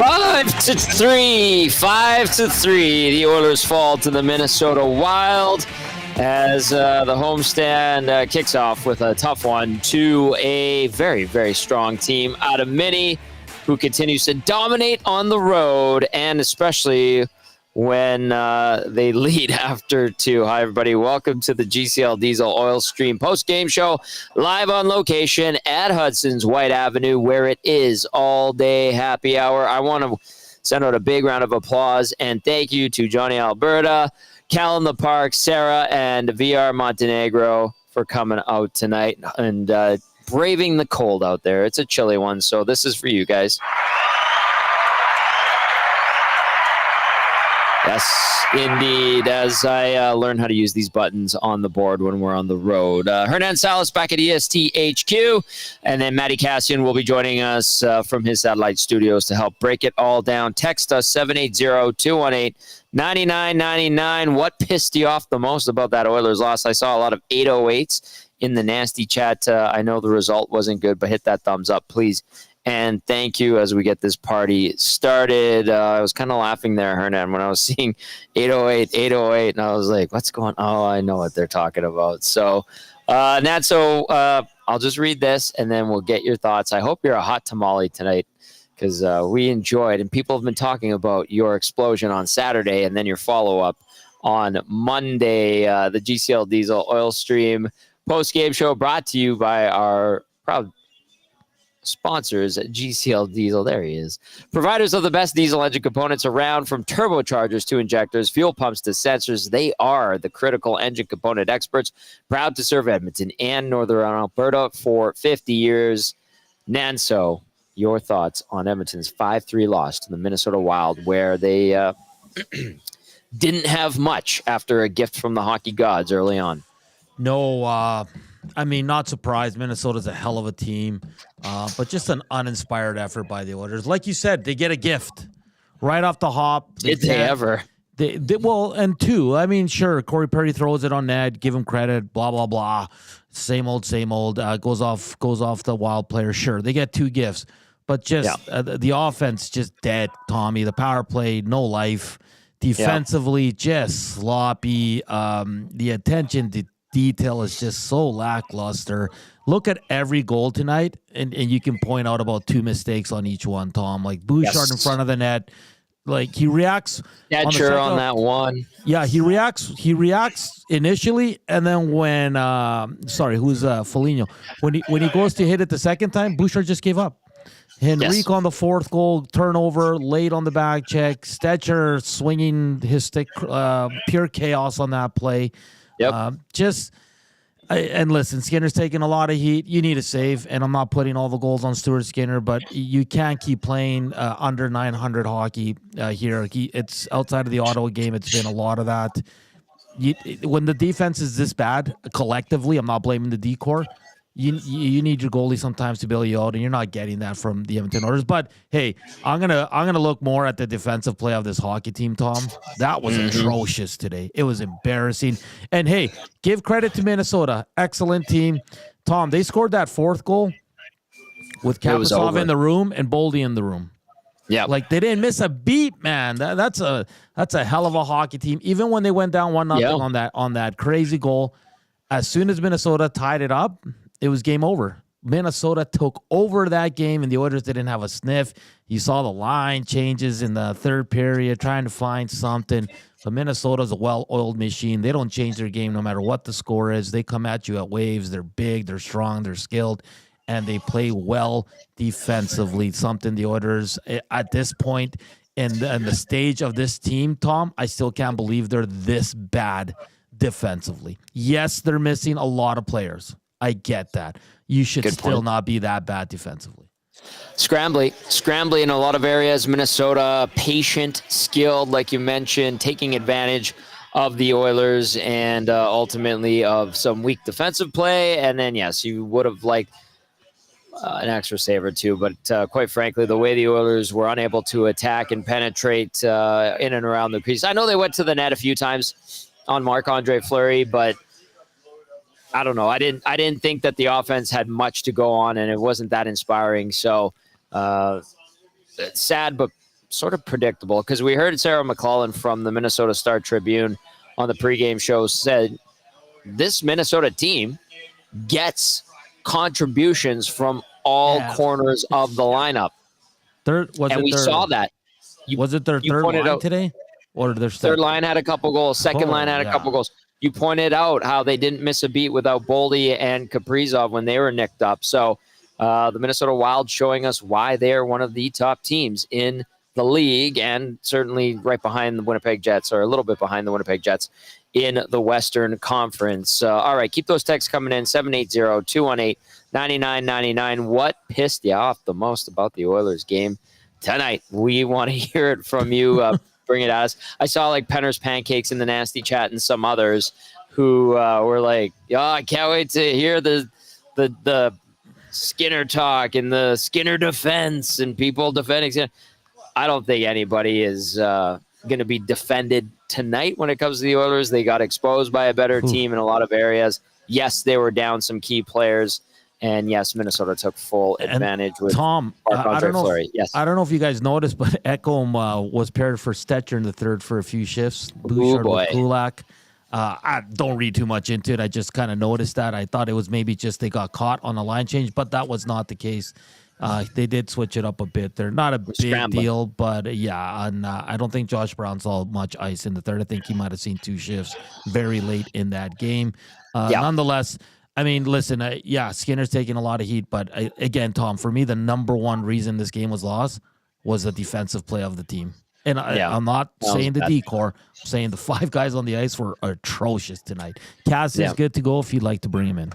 5-3. 5-3. The Oilers fall to the Minnesota Wild as the homestand kicks off with a tough one to a very, very strong team out of Mini, who continues to dominate on the road, and especially when they lead after two. Hi, everybody. Welcome to the GCL Diesel Oil Stream post-game show, live on location at Hudson's White Avenue, where it is all-day happy hour. I want to send out a big round of applause and thank you to Johnny Alberta, Cal in the Park, Sarah, and VR Montenegro for coming out tonight and braving the cold out there. It's a chilly one, so this is for you guys. Yes, indeed, as I learn how to use these buttons on the board when we're on the road. Hernan Salas back at EST HQ, and then Matty Kassian will be joining us from his satellite studios to help break it all down. Text us 780-218-9999. What pissed you off the most about that Oilers loss? I saw a lot of 808s in the nasty chat. I know the result wasn't good, but hit that thumbs up, please. And thank you as we get this party started. I was kind of laughing there, Hernan, when I was seeing 808, and I was like, what's going on? Oh, I know what they're talking about. So, Nat, I'll just read this, and then we'll get your thoughts. I hope you're a hot tamale tonight, because we enjoyed, and people have been talking about your explosion on Saturday and then your follow-up on Monday. The GCL Diesel Oil Stream post-game show brought to you by our proud sponsors at GCL Diesel. There he is. Providers of the best diesel engine components around, from turbochargers to injectors, fuel pumps to sensors. They are the critical engine component experts, proud to serve Edmonton and Northern Alberta for 50 years. Nanso, your thoughts on Edmonton's 5-3 loss to the Minnesota Wild, where they didn't have much after a gift from the hockey gods early on? No, I mean, not surprised. Minnesota's a hell of a team, but just an uninspired effort by the Oilers. Like you said, they get a gift right off the hop. Did they ever? Well, and two, I mean, sure, Corey Perry throws it on net, give him credit, blah, blah, blah. Same old, goes off the Wild player. Sure, they get two gifts, but just the offense just dead, Tommy. The power play, no life. Defensively, just sloppy. The attention to detail is just so lackluster. Look at every goal tonight, and you can point out about two mistakes on each one, Tom. Like Bouchard in front of the net, like he reacts. On that one. Yeah, he reacts initially, and then when Foligno, when he goes to hit it the second time, Bouchard just gave up. Henrique on the fourth goal, turnover, late on the back check. Stetcher swinging his stick, pure chaos on that play. Yep. And listen, Skinner's taking a lot of heat. You need a save, and I'm not putting all the goals on Stuart Skinner, but you can't keep playing under 900 hockey here. It's outside of the Ottawa game. It's been a lot of that. When the defense is this bad collectively, I'm not blaming the D-corps. You need your goalie sometimes to bail you out, and you're not getting that from the Edmonton Oilers. But hey, I'm gonna look more at the defensive play of this hockey team, Tom. That was atrocious today. It was embarrassing. And hey, give credit to Minnesota. Excellent team. Tom, they scored that fourth goal with Kaprizov in the room and Boldy in the room. Yeah, like they didn't miss a beat, man. That's a hell of a hockey team. Even when they went down 1-0 on that crazy goal, as soon as Minnesota tied it up, it was game over. Minnesota took over that game, and the Oilers didn't have a sniff. You saw the line changes in the third period, trying to find something. But Minnesota's a well-oiled machine. They don't change their game no matter what the score is. They come at you at waves. They're big, they're strong, they're skilled, and they play well defensively. Something the Oilers, at this point in the stage of this team, Tom, I still can't believe they're this bad defensively. Yes, they're missing a lot of players. I get that. You should still not be that bad defensively. Scrambly in a lot of areas. Minnesota, patient, skilled, like you mentioned, taking advantage of the Oilers and ultimately of some weak defensive play. And then, yes, you would have liked an extra save or two, but quite frankly, the way the Oilers were unable to attack and penetrate in and around the piece. I know they went to the net a few times on Marc-Andre Fleury, but I don't know. I didn't think that the offense had much to go on, and it wasn't that inspiring. So sad, but sort of predictable because we heard Sarah McClellan from the Minnesota Star Tribune on the pregame show said this Minnesota team gets contributions from all corners of the lineup. We saw that. Was it their third line today? Or their third line had a couple goals. Second line had a couple goals. You pointed out how they didn't miss a beat without Boldy and Kaprizov when they were nicked up. So the Minnesota Wild showing us why they are one of the top teams in the league and certainly right behind the Winnipeg Jets, or a little bit behind the Winnipeg Jets in the Western Conference. All right, keep those texts coming in, 780-218-9999. What pissed you off the most about the Oilers game tonight? We want to hear it from you. Bring it at us. I saw like Penner's Pancakes in the Nasty Chat and some others who were like, I can't wait to hear the Skinner talk and the Skinner defense and people defending Skinner. I don't think anybody is going to be defended tonight when it comes to the Oilers. They got exposed by a better team in a lot of areas. Yes, they were down some key players. And yes, Minnesota took full advantage with Tom. I don't know. Yes, I don't know if you guys noticed, but Ekholm was paired for Stetcher in the third for a few shifts. Bouchard with Kulak. I don't read too much into it. I just kind of noticed that. I thought it was maybe just they got caught on a line change, but that was not the case. They did switch it up a bit. They're not a big deal, but yeah. And I don't think Josh Brown saw much ice in the third. I think he might have seen two shifts very late in that game. Nonetheless. I mean, listen, Skinner's taking a lot of heat, but again, Tom, for me, the number one reason this game was lost was the defensive play of the team. And I'm not saying the decor, I'm saying the five guys on the ice were atrocious tonight. Cass is good to go if you'd like to bring him in.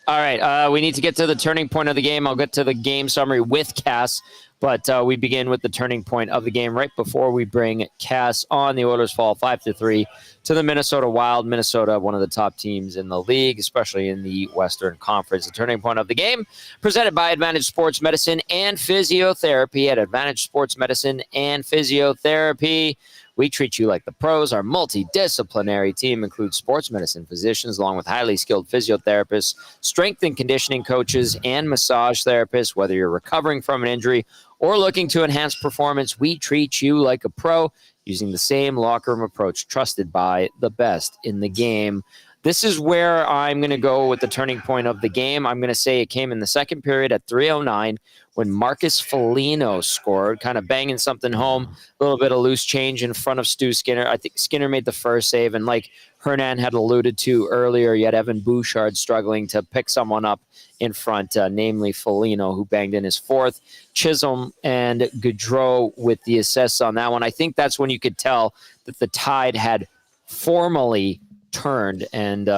All right, we need to get to the turning point of the game. I'll get to the game summary with Cass, but we begin with the turning point of the game right before we bring Cass on. The Oilers fall 5-3 to the Minnesota Wild. Minnesota, one of the top teams in the league, especially in the Western Conference. The turning point of the game presented by Advantage Sports Medicine and Physiotherapy. At Advantage Sports Medicine and Physiotherapy, we treat you like the pros. Our multidisciplinary team includes sports medicine physicians, along with highly skilled physiotherapists, strength and conditioning coaches, and massage therapists. Whether you're recovering from an injury or looking to enhance performance, we treat you like a pro using the same locker room approach trusted by the best in the game. This is where I'm going to go with the turning point of the game. I'm going to say it came in the second period at 3:09 when Marcus Foligno scored, kind of banging something home, a little bit of loose change in front of Stu Skinner. I think Skinner made the first save, and like Hernan had alluded to earlier, yet Evan Bouchard struggling to pick someone up in front, namely Foligno, who banged in his fourth. Chisholm and Gaudreau with the assists on that one. I think that's when you could tell that the tide had formally turned and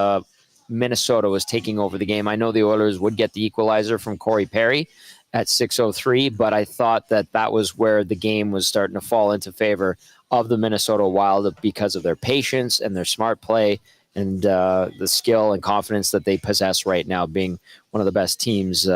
Minnesota was taking over the game. I know the Oilers would get the equalizer from Corey Perry at 6:03, but I thought that was where the game was starting to fall into favor of the Minnesota Wild because of their patience and their smart play and the skill and confidence that they possess right now, being one of the best teams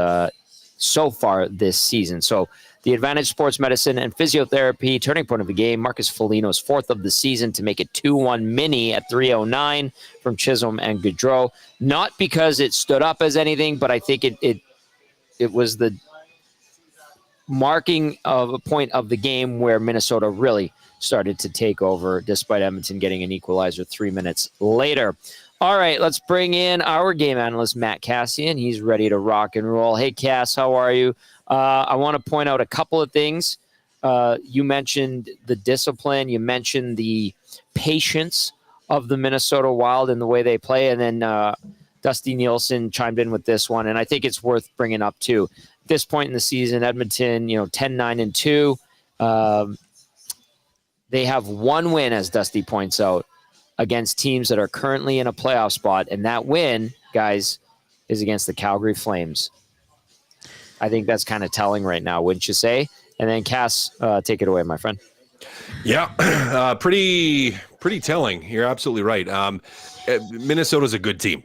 so far this season. So the Advantage Sports Medicine and Physiotherapy turning point of the game, Marcus Foligno's fourth of the season to make it 2-1 mini at 3:09 from Chisholm and Gaudreau. Not because it stood up as anything, but I think it was the marking of a point of the game where Minnesota really started to take over, despite Edmonton getting an equalizer 3 minutes later. All right, let's bring in our game analyst, Matt Kassian. He's ready to rock and roll. Hey, Cass, how are you? I want to point out a couple of things. You mentioned the discipline. You mentioned the patience of the Minnesota Wild and the way they play. And then Dusty Nielsen chimed in with this one, and I think it's worth bringing up, too. At this point in the season, Edmonton, 10-9-2. They have one win, as Dusty points out, against teams that are currently in a playoff spot. And that win, guys, is against the Calgary Flames. I think that's kind of telling right now, wouldn't you say? And then Cass, take it away, my friend. Yeah, pretty telling. You're absolutely right. Minnesota's a good team.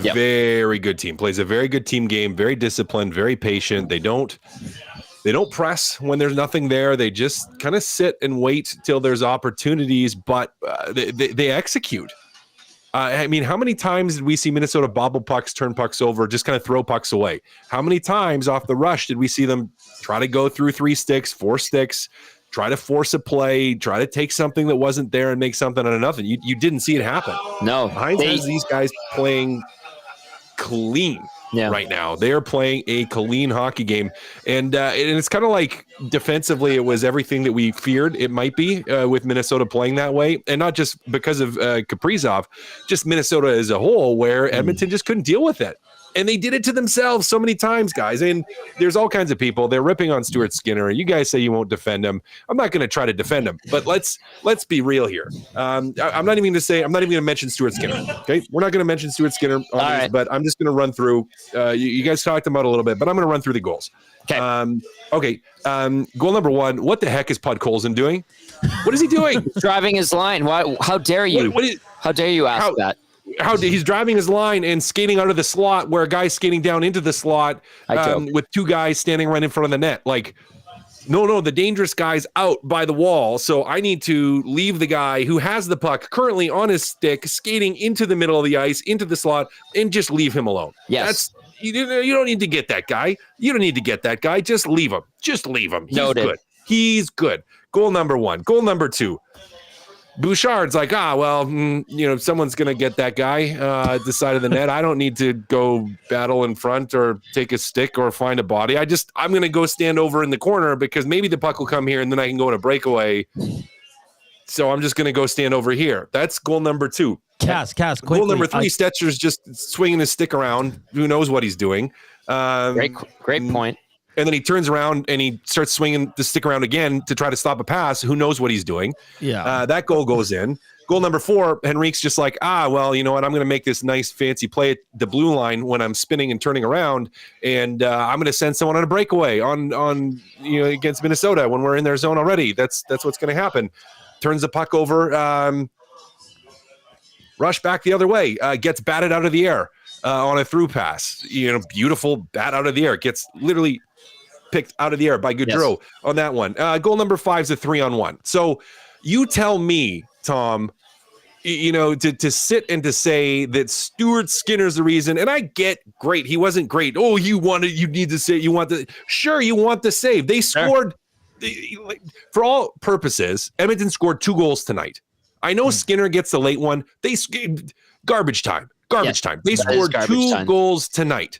Yep. Very good team. Plays a very good team game, very disciplined, very patient. They don't press when there's nothing there. They just kind of sit and wait till there's opportunities, but they execute. I mean, how many times did we see Minnesota bobble pucks, turn pucks over, just kind of throw pucks away? How many times off the rush did we see them try to go through 3 sticks, 4 sticks, try to force a play, try to take something that wasn't there and make something out of nothing? You didn't see it happen. No. Hines has these guys playing clean. Yeah. Right now, they are playing a clean hockey game, and it's kind of like defensively, it was everything that we feared it might be with Minnesota playing that way, and not just because of Kaprizov, just Minnesota as a whole, where Edmonton just couldn't deal with it. And they did it to themselves so many times, guys. And there's all kinds of people. They're ripping on Stuart Skinner. You guys say you won't defend him. I'm not going to try to defend him, but let's be real here. I'm not even going to mention Stuart Skinner. Okay, we're not going to mention Stuart Skinner on this, but I'm just going to run through. You guys talked about it a little bit, but I'm going to run through the goals. Okay. Goal number 1. What the heck is Podkolzin doing? What is he doing? Driving his line. Why? How dare you? How dare you ask that? He's driving his line and skating out of the slot where a guy's skating down into the slot with 2 guys standing right in front of the net. Like, no, the dangerous guy's out by the wall. So I need to leave the guy who has the puck currently on his stick, skating into the middle of the ice, into the slot, and just leave him alone. Yes. You don't need to get that guy. You don't need to get that guy. Just leave him. Just leave him. He's good. Goal number 1. Goal number 2. Bouchard's like, someone's going to get that guy at the side of the net. I don't need to go battle in front or take a stick or find a body. I'm going to go stand over in the corner because maybe the puck will come here and then I can go in a breakaway. So I'm just going to go stand over here. That's goal number 2. Cass, quickly. Goal number 3, Stetcher's just swinging his stick around. Who knows what he's doing? Great point. And then he turns around and he starts swinging the stick around again to try to stop a pass. Who knows what he's doing? Yeah. That goal goes in. Goal number 4, Henrique's just like, you know what? I'm going to make this nice fancy play at the blue line when I'm spinning and turning around. And I'm going to send someone on a breakaway on against Minnesota when we're in their zone already. That's what's going to happen. Turns the puck over, rush back the other way, gets batted out of the air on a through pass. Beautiful bat out of the air. Gets literally picked out of the air by Gaudreau on that one. Goal number 5 is a 3-on-1. So you tell me, Tom, to sit and to say that Stuart Skinner's the reason, and I get great. He wasn't great. Oh, you want the save. They scored for all purposes. Edmonton scored 2 goals tonight. I know Skinner gets the late one. Garbage time. They scored 2 goals tonight.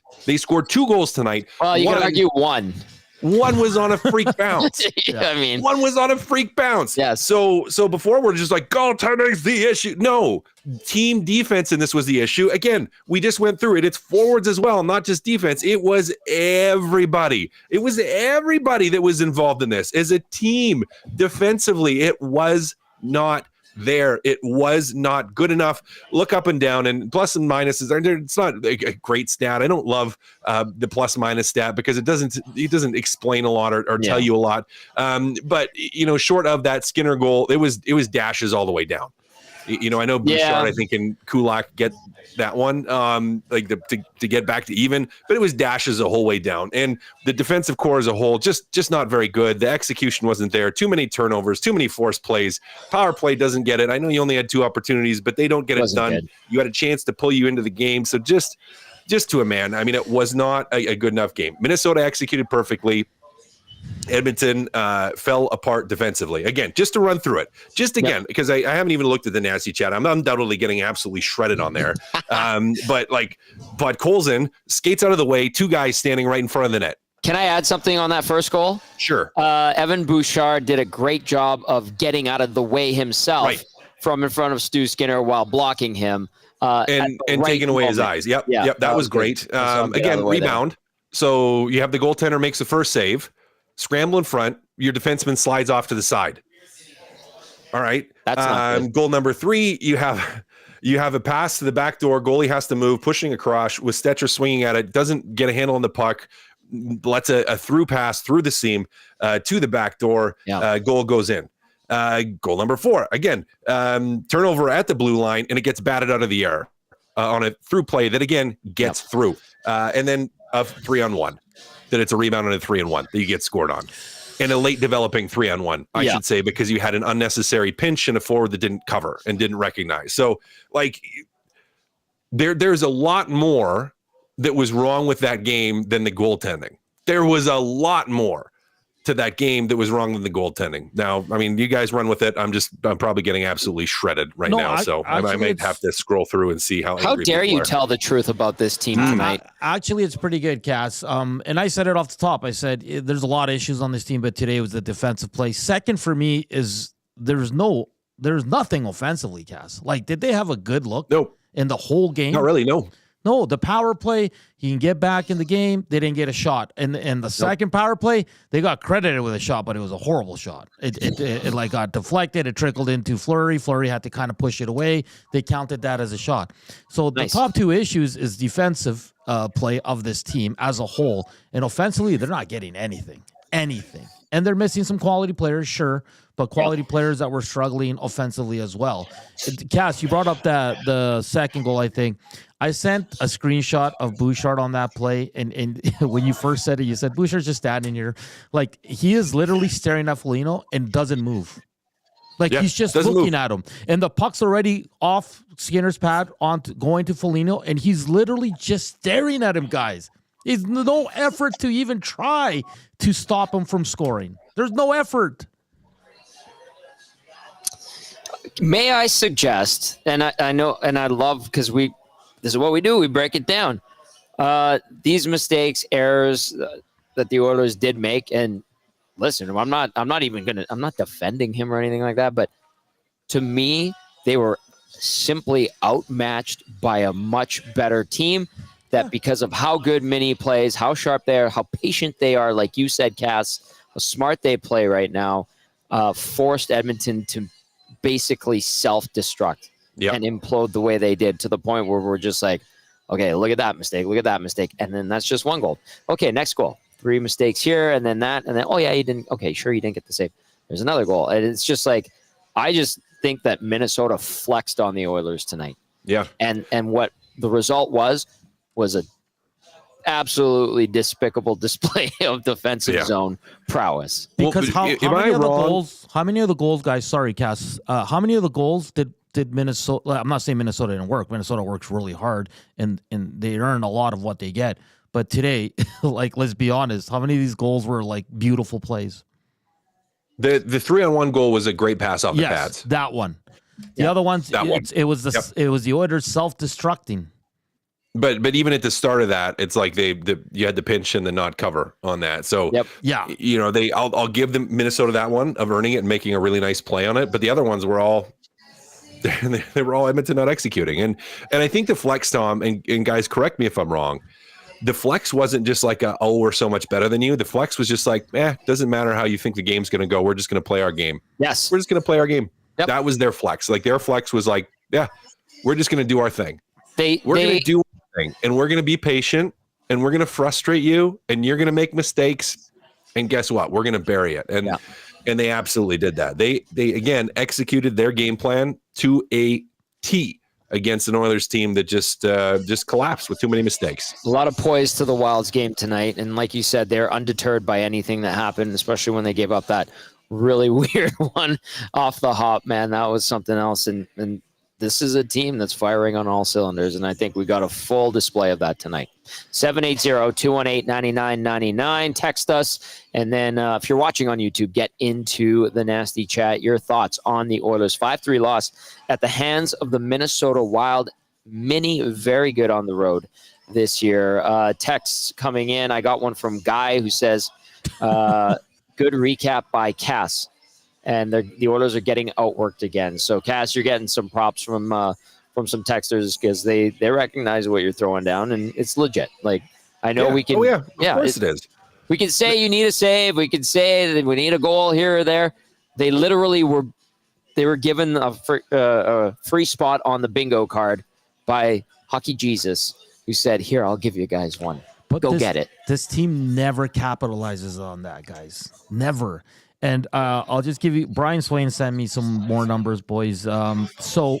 Well, you can argue 1. One was on a freak bounce. One was on a freak bounce. Yeah. So before we're just like, goaltending's the issue. No, team defense in this was the issue. Again, we just went through it. It's forwards as well, not just defense. It was everybody. It was everybody that was involved in this. As a team, defensively, it was not there. It was not good enough. Look up and down, and plus and minuses. It's not a great stat. I don't love the plus minus stat because it doesn't explain a lot or tell you a lot. But short of that Skinner goal, it was dashes all the way down. I know Bouchard, I think, and Kulak get that one, to get back to even, but it was dashes the whole way down. And the defensive core as a whole, just not very good. The execution wasn't there. Too many turnovers, too many forced plays. Power play doesn't get it. I know you only had 2 opportunities, but they don't get it done. Good. You had a chance to pull you into the game. So just to a man, it was not a good enough game. Minnesota executed perfectly. Edmonton fell apart defensively. Again, just to run through it. Because I haven't even looked at the nasty chat. I'm undoubtedly getting absolutely shredded on there. But Podkolzin skates out of the way, 2 guys standing right in front of the net. Can I add something on that first goal? Sure. Evan Bouchard did a great job of getting out of the way himself from in front of Stu Skinner while blocking him. And taking away his eyes. Yep. That was great. Again, rebound. There. So you have the goaltender makes the first save. Scramble in front, your defenseman slides off to the side. All right. That's not good. Goal number 3, you have a pass to the back door. Goalie has to move, pushing across with Stetcher swinging at it. Doesn't get a handle on the puck. Lets a through pass through the seam to the back door. Goal goes in. Goal number 4, again, turnover at the blue line, and it gets batted out of the air on a through play that, again, gets through. And then a 3-on-1. That it's a rebound on a 3-on-1 that you get scored on. And a late developing 3-on-1, I should say, because you had an unnecessary pinch and a forward that didn't cover and didn't recognize. So, there's a lot more that was wrong with that game than the goaltending. There was a lot more to that game that was wrong than the goaltending. Now, I mean, you guys run with it. I'm probably getting absolutely shredded now. I might have to scroll through and see how dare you tell the truth about this team tonight. Actually, it's pretty good, Cass. And I said it off the top. I said there's a lot of issues on this team, but today was the defensive play. Second for me is there's nothing offensively, Cass. Like, did they have a good look? Nope. In the whole game? Not really, no. No, the power play, he can get back in the game. They didn't get a shot. And the second power play, they got credited with a shot, but it was a horrible shot. It like got deflected. It trickled into Fleury. Fleury had to kind of push it away. They counted that as a shot. So the top two issues is defensive play of this team as a whole. And offensively, they're not getting anything. And they're missing some quality players, sure, but quality players that were struggling offensively as well. Cass, you brought up the second goal, I think. I sent a screenshot of Bouchard on that play, and when you first said it, you said, Bouchard's just standing here. Like, he is literally staring at Foligno and doesn't move. Like, he's just looking at him. And the puck's already off Skinner's pad going to Foligno, and he's literally just staring at him, guys. There's no effort to even try to stop him from scoring. There's no effort. May I suggest, and I know, and I love, because this is what we do. We break it down. These mistakes, errors that the Oilers did make, and listen, I'm not defending him or anything like that, but to me, they were simply outmatched by a much better team. That because of how good Mini plays, how sharp they are, how patient they are, like you said, Cass, how smart they play right now, forced Edmonton to basically self-destruct and implode the way they did, to the point where we're just like, okay, look at that mistake. And then that's just one goal. Okay, next goal. 3 mistakes here, and then that, and then, oh yeah, he didn't get the save. There's another goal. And it's just like, I just think that Minnesota flexed on the Oilers tonight. Yeah. And what the result was a absolutely despicable display of defensive zone prowess. Because how many of the goals, guys, sorry, Cass, how many of the goals did Minnesota, I'm not saying Minnesota didn't work. Minnesota works really hard, and they earn a lot of what they get. But today, like, let's be honest, how many of these goals were like beautiful plays? The 3-on-1 goal was a great pass off the pads. That one. The other ones, it was the Oilers self-destructing. But even at the start of that, it's like you had the pinch and the not cover on that. So you know, I'll give them Minnesota that one of earning it and making a really nice play on it. But the other ones were all they were all Edmonton not executing. And I think the flex, Tom, and guys, correct me if I'm wrong, the flex wasn't just like we're so much better than you. The flex was just like, doesn't matter how you think the game's going to go. We're just going to play our game. Yes, we're just going to play our game. Yep. That was their flex. Like, their flex was like, we're just going to do our thing. We're going to do thing, and we're going to be patient, and we're going to frustrate you, and you're going to make mistakes, and guess what, we're going to bury it. And they absolutely did that. They again executed their game plan to a T against an Oilers team that just collapsed with too many mistakes. A lot of poise to the Wilds game tonight, and like you said, they're undeterred by anything that happened, especially when they gave up that really weird one off the hop. Man, that was something else. And this is a team that's firing on all cylinders, and I think we got a full display of that tonight. 780-218-9999. Text us, and then if you're watching on YouTube, get into the nasty chat. Your thoughts on the Oilers' 5-3 loss at the hands of the Minnesota Wild. Mini, very good on the road this year. Texts coming in. I got one from Guy who says, good recap by Cass. And the Oilers are getting outworked again. So, Cass, you're getting some props from some texters, because they recognize what you're throwing down, and it's legit. Like, I know we can. Oh yeah, of course it is. We can say you need a save. We can say that we need a goal here or there. They literally were given a free spot on the bingo card by Hockey Jesus, who said, "Here, I'll give you guys one. But go get it." This team never capitalizes on that, guys. Never. And I'll just give you, Brian Swain sent me some more numbers, boys. So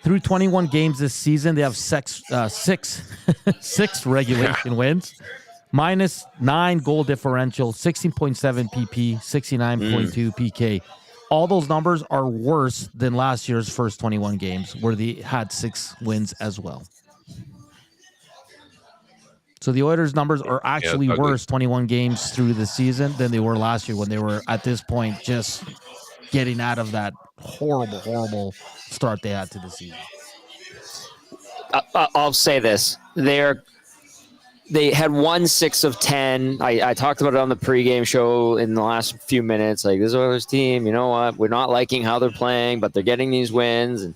through 21 games this season, they have six regulation wins, -9 goal differential, 16.7 PP, 69.2 PK. all those numbers are worse than last year's first 21 games, where they had 6 wins as well. So the Oilers' numbers are actually worse 21 games through the season than they were last year when they were, at this point, just getting out of that horrible, horrible start they had to the season. I'll say this. They had won 6 of 10. I talked about it on the pregame show in the last few minutes. Like, this Oilers team, you know what? We're not liking how they're playing, but they're getting these wins.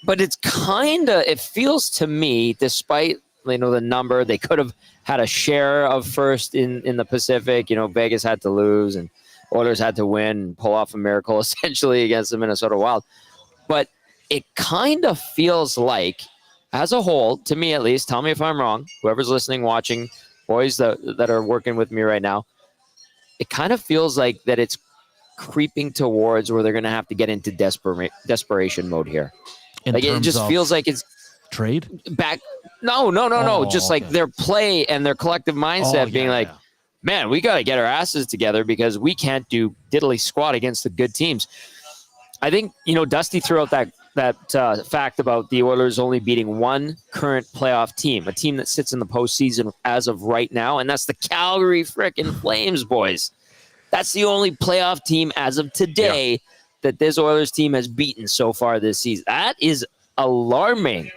But it's it feels to me, despite the number, they could have had a share of first in the Pacific. Vegas had to lose and Oilers had to win and pull off a miracle essentially against the Minnesota Wild. But it kind of feels like, as a whole, to me at least, tell me if I'm wrong, whoever's listening, watching, boys that are working with me right now, it kind of feels like that it's creeping towards where they're going to have to get into desperation mode here. Like, it just feels like it's trade back. No. Just like their play and their collective mindset being man, we got to get our asses together because we can't do diddly squat against the good teams. I think, Dusty threw out that fact about the Oilers only beating one current playoff team, a team that sits in the postseason as of right now, and that's the Calgary frickin' Flames, boys. That's the only playoff team as of today that this Oilers team has beaten so far this season. That is alarming.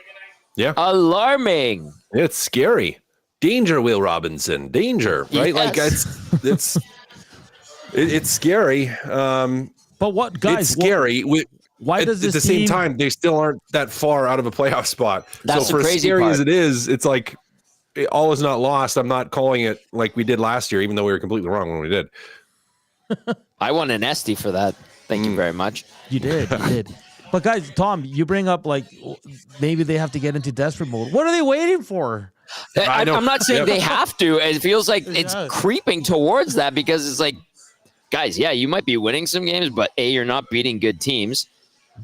Yeah. Alarming. It's scary. Danger, Will Robinson. Danger, right? Yes. Like, it's scary. But what, guys? It's scary. Why does this at the same time, they still aren't that far out of a playoff spot. That's so for the crazy scary part. as it is, it's like all is not lost. I'm not calling it like we did last year, even though we were completely wrong when we did. I won an Esty for that. Thank you very much. You did. But guys, Tom, you bring up like maybe they have to get into desperate mode. What are they waiting for? I'm not saying they have to. It feels like it's creeping towards that because it's like, guys, you might be winning some games, but A, you're not beating good teams.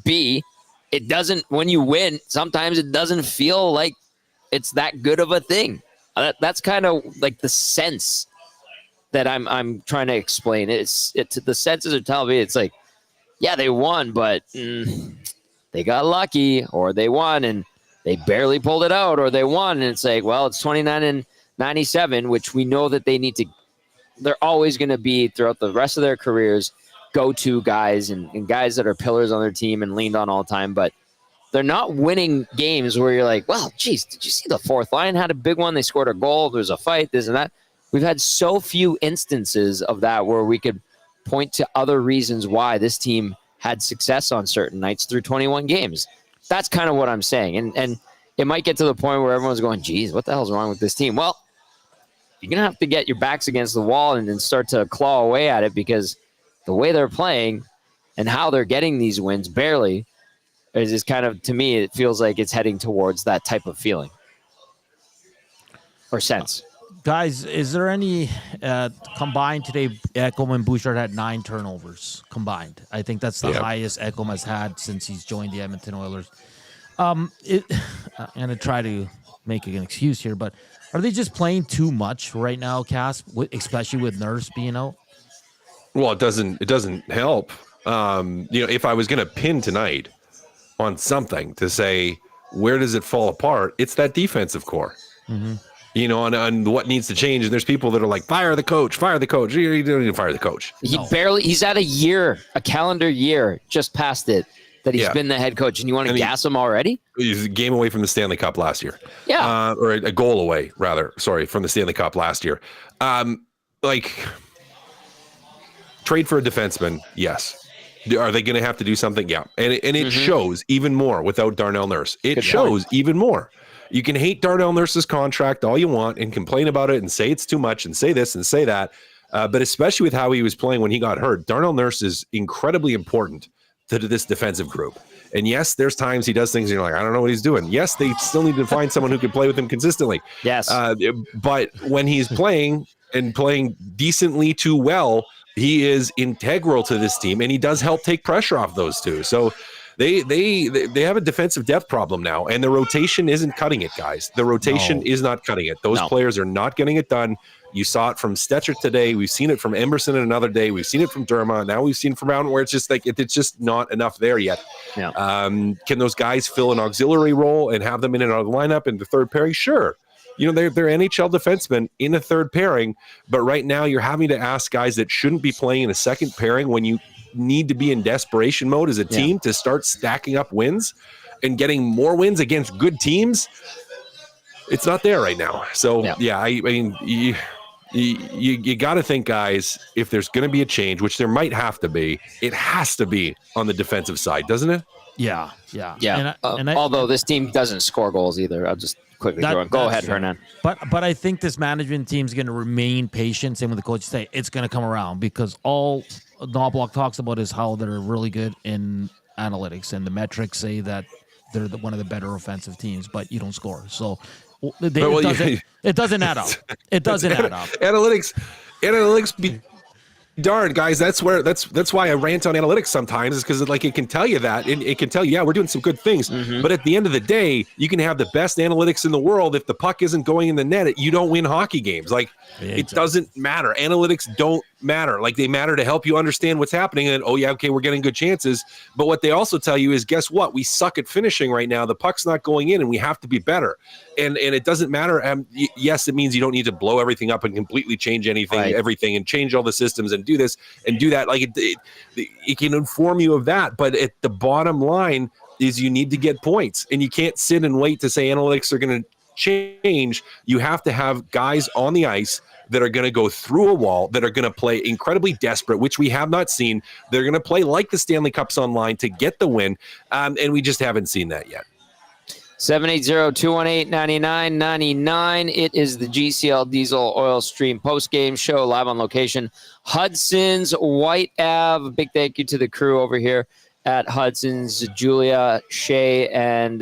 B, it doesn't, when you win, sometimes it doesn't feel like it's that good of a thing. That's kind of like the sense that I'm trying to explain. It's the senses are telling me it's like, they won, but they got lucky, or they won and they barely pulled it out, or they won and it's like, well, it's 29-97, which we know that they need to. They're always going to be throughout the rest of their careers go-to guys and guys that are pillars on their team and leaned on all the time, but they're not winning games where you're like, well, geez, did you see the fourth line had a big one? They scored a goal. There's a fight, this and that. We've had so few instances of that where we could point to other reasons why this team had success on certain nights through 21 games. That's kind of what I'm saying. And it might get to the point where everyone's going, geez, what the hell's wrong with this team? Well, you're going to have to get your backs against the wall and then start to claw away at it, because the way they're playing and how they're getting these wins barely is kind of, to me, it feels like it's heading towards that type of feeling or sense. Guys, is there any combined today? Ekholm and Bouchard had 9 turnovers combined. I think that's the highest Ekholm has had since he's joined the Edmonton Oilers. I'm going to try to make an excuse here, but are they just playing too much right now, Cass, especially with Nurse being out? Well, it doesn't help. If I was going to pin tonight on something to say, where does it fall apart? It's that defensive core. Mm-hmm. On what needs to change. And there's people that are like, fire the coach. You don't need to fire the coach. He's at a calendar year, just past it, that he's been the head coach. And you want to gas him already? He's a game away from the Stanley Cup last year. Yeah. Or a goal away, rather. Sorry, from the Stanley Cup last year. Trade for a defenseman, yes. Are they going to have to do something? Yeah. And it shows even more without Darnell Nurse. It shows even more. You can hate Darnell Nurse's contract all you want and complain about it and say it's too much and say this and say that. But especially with how he was playing when he got hurt, Darnell Nurse is incredibly important to this defensive group. And yes, there's times he does things and you're like, I don't know what he's doing. Yes, they still need to find someone who can play with him consistently. Yes. But when he's playing and playing decently to well, he is integral to this team, and he does help take pressure off those two. So they have a defensive depth problem now, and the rotation isn't cutting it, guys. The rotation is not cutting it. Those players are not getting it done. You saw it from Stetcher today. We've seen it from Emberson another day. We've seen it from Derma. Now we've seen it from Mountain, where it's just like it's just not enough there yet. Yeah. Can those guys fill an auxiliary role and have them in another lineup in the third pairing? Sure. You know, they're NHL defensemen in a third pairing, but right now you're having to ask guys that shouldn't be playing in a second pairing when you need to be in desperation mode as a team to start stacking up wins and getting more wins against good teams. It's not there right now. So I mean, you got to think, guys, if there's going to be a change, which there might have to be, it has to be on the defensive side, doesn't it? Yeah. Although this team doesn't score goals either. I'll just quickly go ahead, Hernan. But I think this management team is going to remain patient. Same with the coach say it's going to come around, because all Knoblauch talks about is how they're really good in analytics, and the metrics say that they're one of the better offensive teams, but you don't score. So it doesn't add up. It doesn't add up. Analytics be darned, guys. That's why I rant on analytics sometimes, is because like it can tell you that, and it can tell you, we're doing some good things, but at the end of the day, you can have the best analytics in the world. If the puck isn't going in the net, you don't win hockey games. Like it doesn't matter. Analytics don't matter. Like they matter to help you understand what's happening, and we're getting good chances. But what they also tell you is, guess what? We suck at finishing right now. The puck's not going in, and we have to be better. And it doesn't matter. Yes, it means you don't need to blow everything up and completely change everything, and change all the systems and do this and do that. Like it can inform you of that. But at the bottom line is you need to get points, and you can't sit and wait to say analytics are going to change. You have to have guys on the ice that are going to go through a wall, that are going to play incredibly desperate, which we have not seen. They're going to play like the Stanley Cup's online to get the win, and we just haven't seen that yet. 780-218-9999. It is the GCL Diesel Oil Stream post-game show live on location. Hudson's White Ave. Big thank you to the crew over here at Hudson's, Julia, Shay, and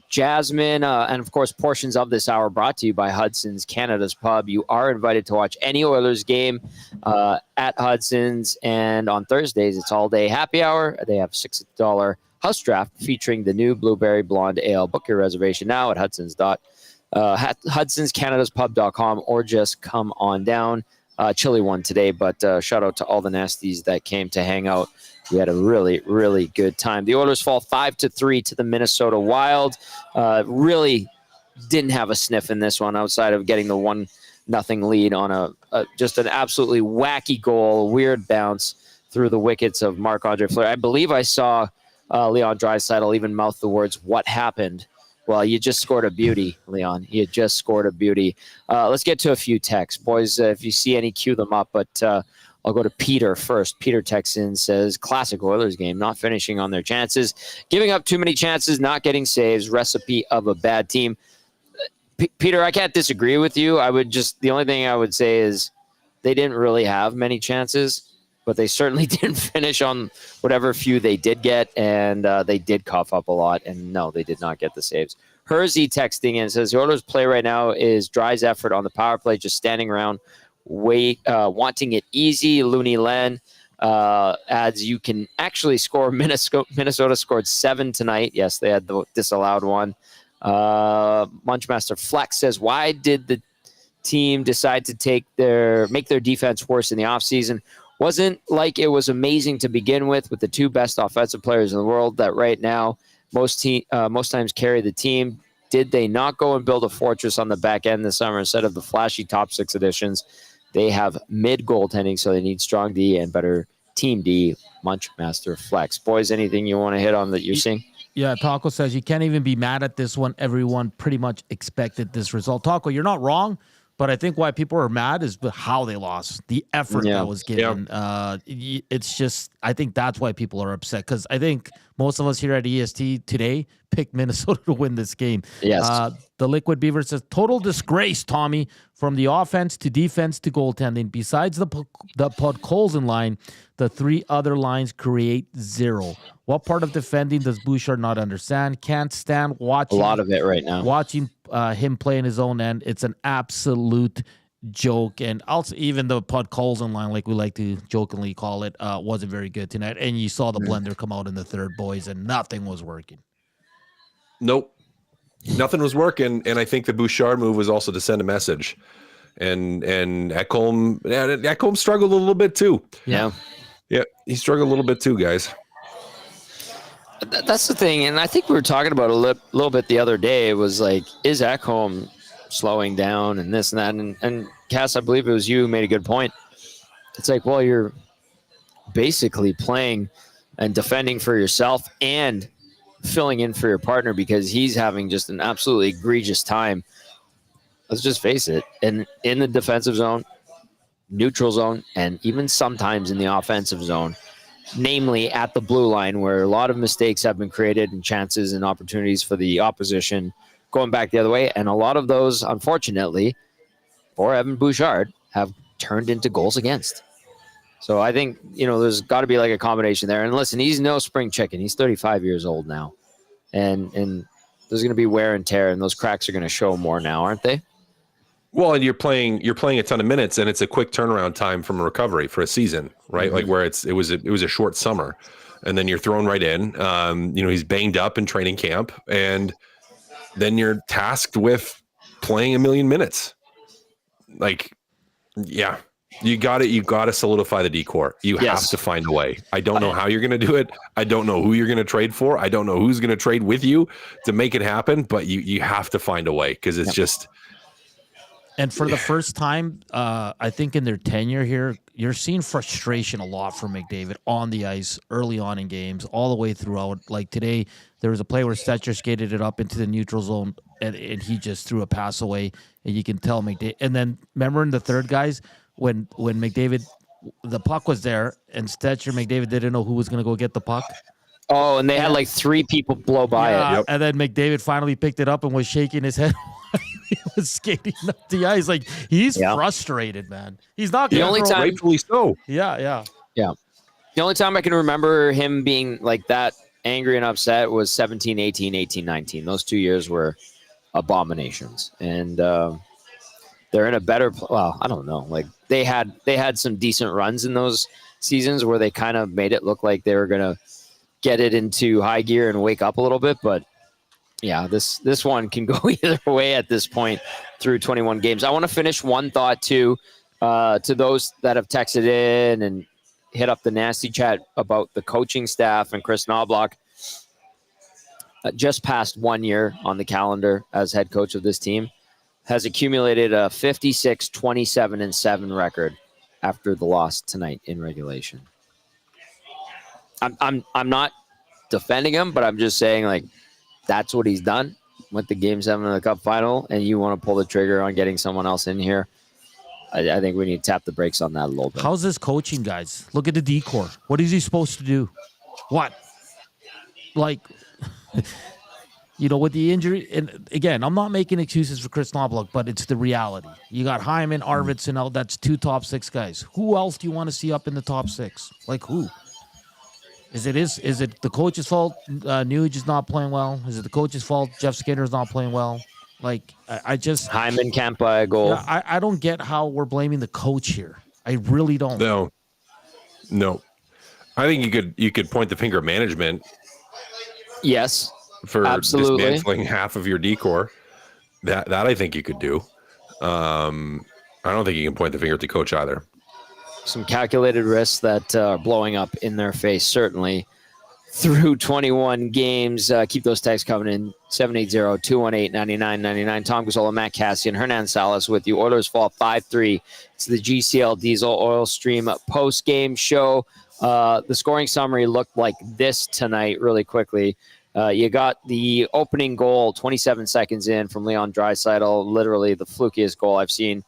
Jasmine. And, of course, portions of this hour brought to you by Hudson's, Canada's Pub. You are invited to watch any Oilers game at Hudson's. And on Thursdays, it's all-day happy hour. They have $6 house draft featuring the new Blueberry Blonde Ale. Book your reservation now at hudsonscanadaspub.com, or just come on down. Chilly one today, but shout out to all the nasties that came to hang out. We had a really, really good time. The Oilers fall 5-3 to the Minnesota Wild. Really didn't have a sniff in this one outside of getting the 1-0 lead on just an absolutely wacky goal, weird bounce through the wickets of Marc-Andre Fleury. I believe I saw Leon Draisaitl even mouth the words, "What happened?" Well, you just scored a beauty, Leon. You just scored a beauty. Let's get to a few texts. Boys, if you see any, cue them up. But I'll go to Peter first. Peter texts in, says, classic Oilers game, not finishing on their chances, giving up too many chances, not getting saves, recipe of a bad team. Peter, I can't disagree with you. The only thing I would say is they didn't really have many chances, but they certainly didn't finish on whatever few they did get, and they did cough up a lot, and no, they did not get the saves. Hersey texting in says, the Oilers' play right now is Dry's effort on the power play, just standing around, wanting it easy. Looney Len adds, you can actually score. Minnesota scored 7 tonight. Yes, they had the disallowed one. Munchmaster Flex says, why did the team decide to make their defense worse in the offseason? Wasn't like it was amazing to begin with the two best offensive players in the world that right now most times carry the team. Did they not go and build a fortress on the back end this summer instead of the flashy top 6 additions? They have mid goaltending, so they need strong D and better team D. Munchmaster Flex. Boys, anything you want to hit on that you're seeing? Yeah, Taco says you can't even be mad at this one. Everyone pretty much expected this result. Taco, you're not wrong. But I think why people are mad is how they lost, the effort that was given. It's just, I think that's why people are upset, because I think most of us here at EST today picked Minnesota to win this game. Yes. The Liquid Beaver says, total disgrace, Tommy, from the offense to defense to goaltending. Besides the Podkolzin line, the 3 other lines create 0. What part of defending does Bouchard not understand? Can't stand watching. A lot of it right now. Watching him play in his own end, it's an absolute joke. And also, even the Podkolzin line, like we like to jokingly call it, wasn't very good tonight. And you saw the blender come out in the third, boys, and nothing was working. Nope. Nothing was working. And I think the Bouchard move was also to send a message. and Ekholm struggled a little bit too. Yeah. Yeah, he struggled a little bit too, guys. That's the thing, and I think we were talking about a little bit the other day. It was like, is Ekholm slowing down and this and that? And Cass, I believe it was you who made a good point. It's like, well, you're basically playing and defending for yourself and filling in for your partner because he's having just an absolutely egregious time. Let's just face it. And in the defensive zone, neutral zone, and even sometimes in the offensive zone, namely at the blue line where a lot of mistakes have been created and chances and opportunities for the opposition going back the other way. And a lot of those, unfortunately, for Evan Bouchard, have turned into goals against. So I think, there's got to be like a combination there. And listen, he's no spring chicken. He's 35 years old now. And there's going to be wear and tear, and those cracks are going to show more now, aren't they? Well, and you're playing a ton of minutes, and it's a quick turnaround time from a recovery for a season, right? Mm-hmm. Like where it was a short summer, and then you're thrown right in. He's banged up in training camp, and then you're tasked with playing 1 million minutes. Like, yeah, you got to solidify the decor. You have to find a way. I don't know how you're going to do it. I don't know who you're going to trade for. I don't know who's going to trade with you to make it happen. But you have to find a way because it's just. And for the first time, I think in their tenure here, you're seeing frustration a lot from McDavid on the ice early on in games, all the way throughout. Like today, there was a play where Stetcher skated it up into the neutral zone, and he just threw a pass away, and you can tell McDavid. And then remember in the third, guys, when McDavid, the puck was there, and Stetcher, McDavid didn't know who was going to go get the puck. Oh, and they had like 3 people blow by it. Yep. And then McDavid finally picked it up and was shaking his head while he was skating up the ice. Like, he's frustrated, man. He's not the only time. Rightfully so. Yeah. The only time I can remember him being like that angry and upset was 17, 18, 18, 19. Those 2 years were abominations. And they're in a better well, I don't know. Like they had some decent runs in those seasons where they kind of made it look like they were going to get it into high gear and wake up a little bit, but yeah, this one can go either way at this point through 21 games. I want to finish one thought too, to those that have texted in and hit up the nasty chat about the coaching staff and Kris Knoblauch. Just past 1 year on the calendar as head coach of this team, has accumulated a 56, 27, and 7 record after the loss tonight in regulation. I'm not defending him, but I'm just saying, like, that's what he's done. Went to Game 7 of the Cup final, and you want to pull the trigger on getting someone else in here. I think we need to tap the brakes on that a little bit. How's this coaching, guys? Look at the decor. What is he supposed to do? What? Like, with the injury. And again, I'm not making excuses for Kris Knoblauch, but it's the reality. You got Hyman, Arvidsson, that's 2 top 6 guys. Who else do you want to see up in the top 6? Like, who? Is it the coach's fault? Nuge is not playing well. Is it the coach's fault? Jeff Skinner's not playing well. Like I just Hyman can't buy a goal. Yeah, I don't get how we're blaming the coach here. I really don't. No. I think you could point the finger at management. Yes, for absolutely. Dismantling half of your decor. That I think you could do. I don't think you can point the finger at the coach either. Some calculated risks that are blowing up in their face, certainly, through 21 games. Keep those texts coming in, 780-218-9999. Tom Gazzola, Matt Kassian, Hernan Salas with you. Oilers fall 5-3. It's the GCL Diesel Oil Stream post-game show. The scoring summary looked like this tonight really quickly. You got the opening goal 27 seconds in from Leon Draisaitl, literally the flukiest goal I've seen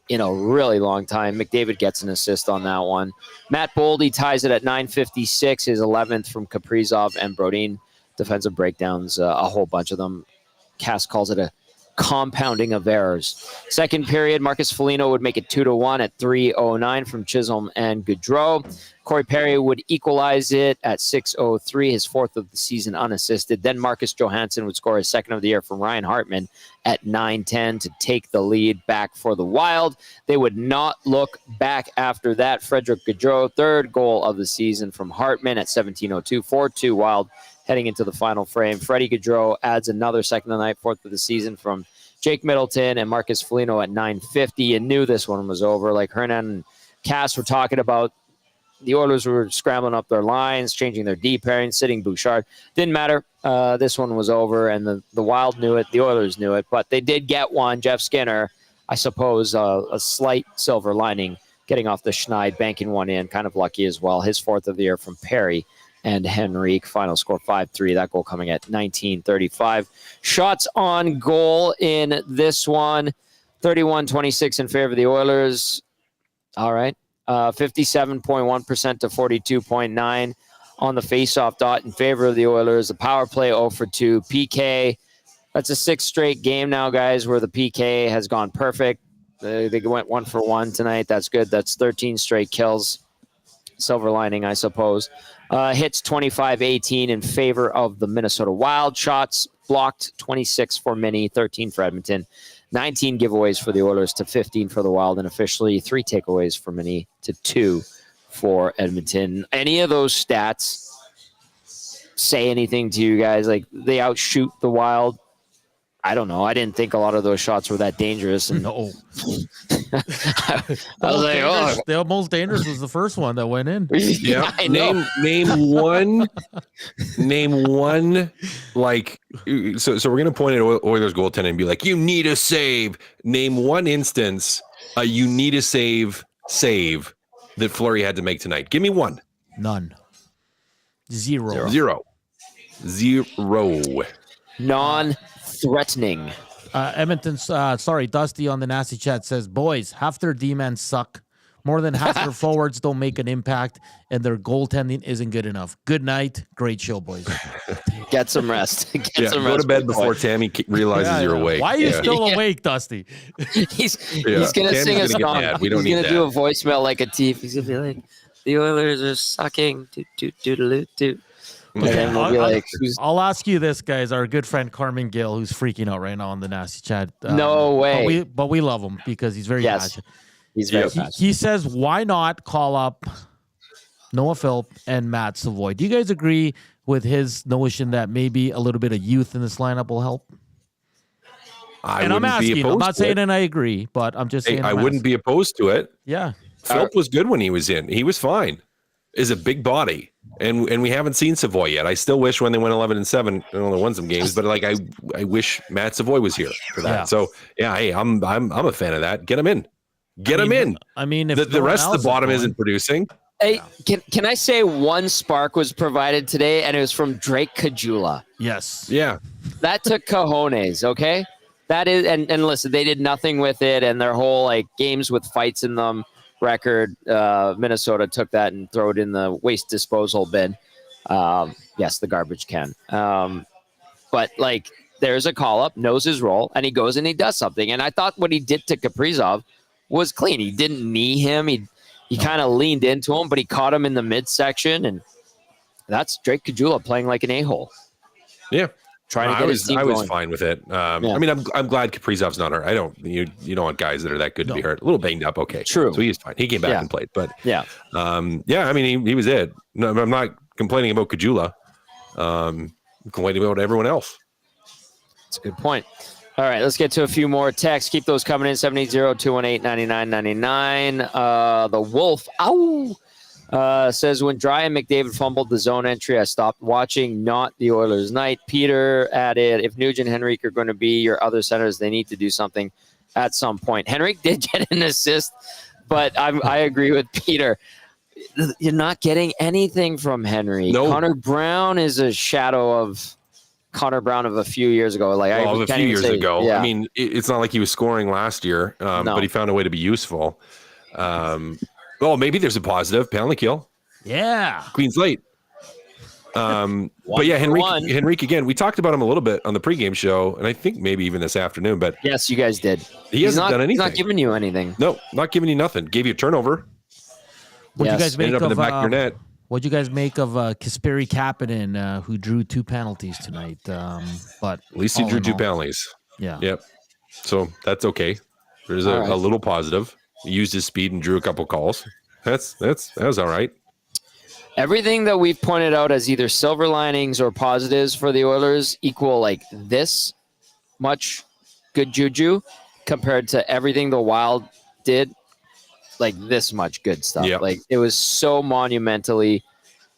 in a really long time. McDavid gets an assist on that one. Matt Boldy ties it at 9:56, his 11th from Kaprizov and Brodin. Defensive breakdowns, a whole bunch of them. Cass calls it a compounding of errors. Second period, Marcus Foligno would make it 2-1 at 3:09 from Chisholm and Gaudreau. Corey Perry would equalize it at 6:03, his 4th of the season unassisted. Then Marcus Johansson would score his 2nd of the year from Ryan Hartman at 9:10 to take the lead back for the Wild. They would not look back after that. Frederick Gaudreau, 3rd goal of the season from Hartman at 17:02, 4-2 Wild heading into the final frame. Freddie Gaudreau adds another 2nd of the night, 4th of the season from Jake Middleton and Marcus Foligno at 950. You knew this one was over. Like Hernan and Cass were talking about, the Oilers were scrambling up their lines, changing their D pairing, sitting Bouchard. Didn't matter. This one was over, and the Wild knew it. The Oilers knew it, but they did get one. Jeff Skinner, I suppose, a slight silver lining, getting off the schneid, banking one in. Kind of lucky as well. His fourth of the year from Perry and Henrique. Final score 5-3. That goal coming at 19:35. Shots on goal in this one, 31-26 in favor of the Oilers. All right. 57.1% to 42.9 on the faceoff dot in favor of the Oilers. The power play 0 for 2. PK, that's a 6th straight game now, guys, where the PK has gone perfect. They went 1 for 1 tonight. That's good. That's 13 straight kills. Silver lining, I suppose. Hits 25-18 in favor of the Minnesota Wild. Shots blocked 26 for Mini, 13 for Edmonton. 19 giveaways for the Oilers to 15 for the Wild, and officially 3 takeaways for Mini to 2 for Edmonton. Any of those stats say anything to you guys? Like, they outshoot the Wild? I don't know. I didn't think a lot of those shots were that dangerous. And No. I was like, oh. The most dangerous was the first one that went in. Yeah. I know. Name one, like, so we're going to point at Oilers goaltending and be like, you need a save. Name one instance, you need a save that Fleury had to make tonight. Give me one. None. Zero. Non-threatening. Edmonton's, Dusty on the Nasty Chat says, boys, half their D-men suck. More than half their forwards don't make an impact, and their goaltending isn't good enough. Good night. Great show, boys. Get some rest. Go to bed before Tammy realizes you're awake. Why are you still awake, Dusty? He's going to sing a song. We don't He's going need to do a voicemail like a thief. He's going to be like, the Oilers are sucking. Doot. And then we'll be like, I'll ask you this, guys. Our good friend Carmen Gill, who's freaking out right now on the Nasty Chat. No way. But we love him because he's very passionate. He's very passionate. He says, why not call up Noah Philp and Matt Savoy? Do you guys agree with his notion that maybe a little bit of youth in this lineup will help? I'm asking. I'm not saying that I agree, but I'm just saying. I wouldn't be opposed to it. Yeah. Philp was good when he was in. He was fine. Is a big body. And we haven't seen Savoy yet. I still wish when they went 11-7, they only won some games, but like I wish Matt Savoy was here for that. Yeah. So yeah, hey, I'm a fan of that. Get him in. Get him in. I mean, if the rest of the bottom isn't producing. Hey, can I say one spark was provided today, and it was from Drake Gazzola? Yes. Yeah. That took cojones, okay? That is, and listen, they did nothing with it, and their whole like games with fights in them record, Minnesota took that and threw it in the waste disposal bin. Yes, the garbage can. But like, there's a call up, knows his role, and he goes and he does something. And I thought what he did to Kaprizov was clean. He didn't knee him. He kind of leaned into him, but he caught him in the midsection, and that's Drake Gazzola playing like an a-hole. Yeah. Trying to get his team I was going. fine with it. I mean, I'm glad Kaprizov's not hurt. You don't want guys that are that good to be hurt. A little banged up, okay. True. So he's fine. He came back and played, but I mean, he was it. No, I'm not complaining about Gazzola. I'm complaining about everyone else. That's a good point. All right, let's get to a few more texts. Keep those coming in. 780-218-9999. The Wolf, says, when Dry and McDavid fumbled the zone entry, I stopped watching. Not the Oilers' night. Peter added, if Nugent and Henrique are going to be your other centers, they need to do something at some point. Henrique did get an assist, but I agree with Peter. You're not getting anything from Henry. No. Connor Brown is a shadow of Connor Brown of a few years ago. A few years ago. Yeah. I mean, it's not like he was scoring last year, but he found a way to be useful. Maybe there's a positive penalty kill. Yeah. Clean slate. But yeah, Henrique again, we talked about him a little bit on the pregame show, and I think maybe even this afternoon, but yes, you guys did. He hasn't done anything. He's not giving you anything. No, not giving you nothing. Gave you a turnher. What'd you guys make Ended up in the back of your net. What'd you guys make of Kasperi Kapanen, who drew 2 penalties tonight? But at least he drew 2 penalties. Yeah. Yep. So that's okay. There's a little positive. He used his speed and drew a couple calls. That was all right. Everything that we've pointed out as either silver linings or positives for the Oilers equal like this much good juju compared to everything the Wild did. Like this much good stuff. Yep. Like it was so monumentally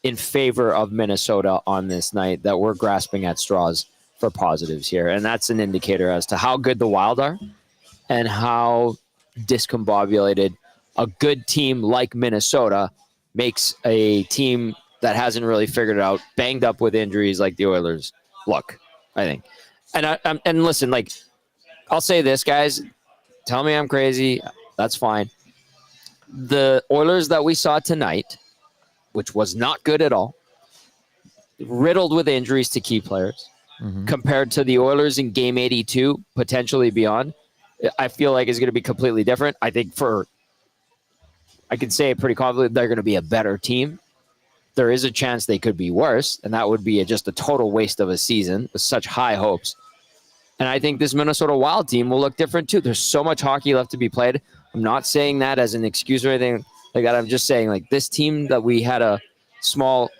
in favor of Minnesota on this night that we're grasping at straws for positives here. And that's an indicator as to how good the Wild are and how discombobulated a good team like Minnesota makes a team that hasn't really figured it out, banged up with injuries like the Oilers look, I think. And listen, like, I'll say this, guys. Tell me I'm crazy. That's fine. The Oilers that we saw tonight, which was not good at all, riddled with injuries to key players, compared to the Oilers in Game 82, potentially beyond, I feel like is going to be completely different. I think I can say pretty confidently they're going to be a better team. There is a chance they could be worse, and that would be just a total waste of a season with such high hopes. And I think this Minnesota Wild team will look different too. There's so much hockey left to be played. I'm not saying that as an excuse or anything like that. I'm just saying, like, this team that we had a small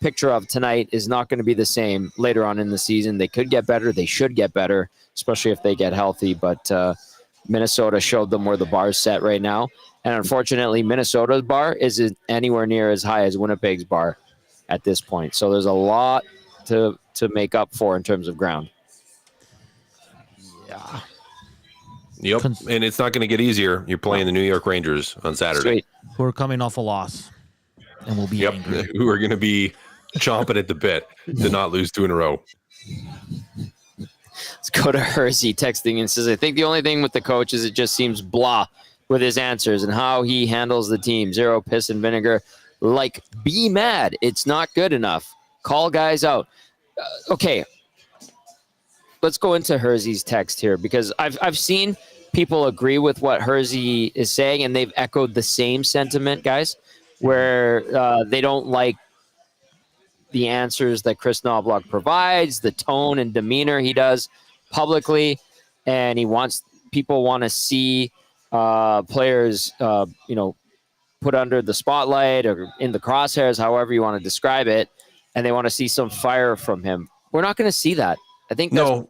picture of tonight is not going to be the same later on in the season. They could get better. They should get better, especially if they get healthy. But Minnesota showed them where the bar's set right now. And unfortunately, Minnesota's bar isn't anywhere near as high as Winnipeg's bar at this point. So there's a lot to make up for in terms of ground. Yeah. Yep, and it's not going to get easier. You're playing the New York Rangers on Saturday. Sweet. Who are coming off a loss and will be angry. Who are going to be chomping at the bit to not lose 2 in a row. Let's go to Hersey texting and says, I think the only thing with the coach is it just seems blah with his answers and how he handles the team. Zero piss and vinegar. Like, be mad. It's not good enough. Call guys out. Okay. Let's go into Hersey's text here because I've seen people agree with what Hersey is saying, and they've echoed the same sentiment, guys, where they don't like the answers that Kris Knoblauch provides, the tone and demeanor he does publicly, and people want to see players, put under the spotlight or in the crosshairs, however you want to describe it, and they want to see some fire from him. We're not going to see that. I think that's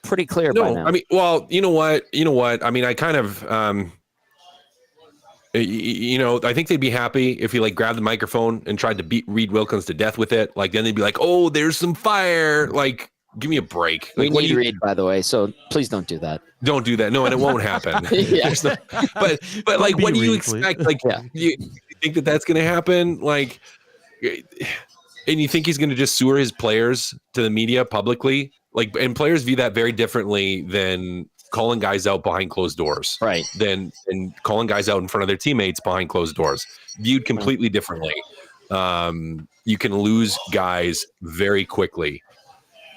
pretty clear by now. I mean, well, you know what? I mean, I kind of, I think they'd be happy if he grabbed the microphone and tried to beat Reid Wilkins to death with it. Then they'd be like, "Oh, there's some fire!" Give me a break. We need Reid, by the way, so please don't do that. Don't do that. No, and it won't happen. But what do you expect? You think that's going to happen? And you think he's going to just sewer his players to the media publicly? And players view that very differently than calling guys out behind closed doors. Right. Than calling guys out in front of their teammates behind closed doors. Viewed completely differently. You can lose guys very quickly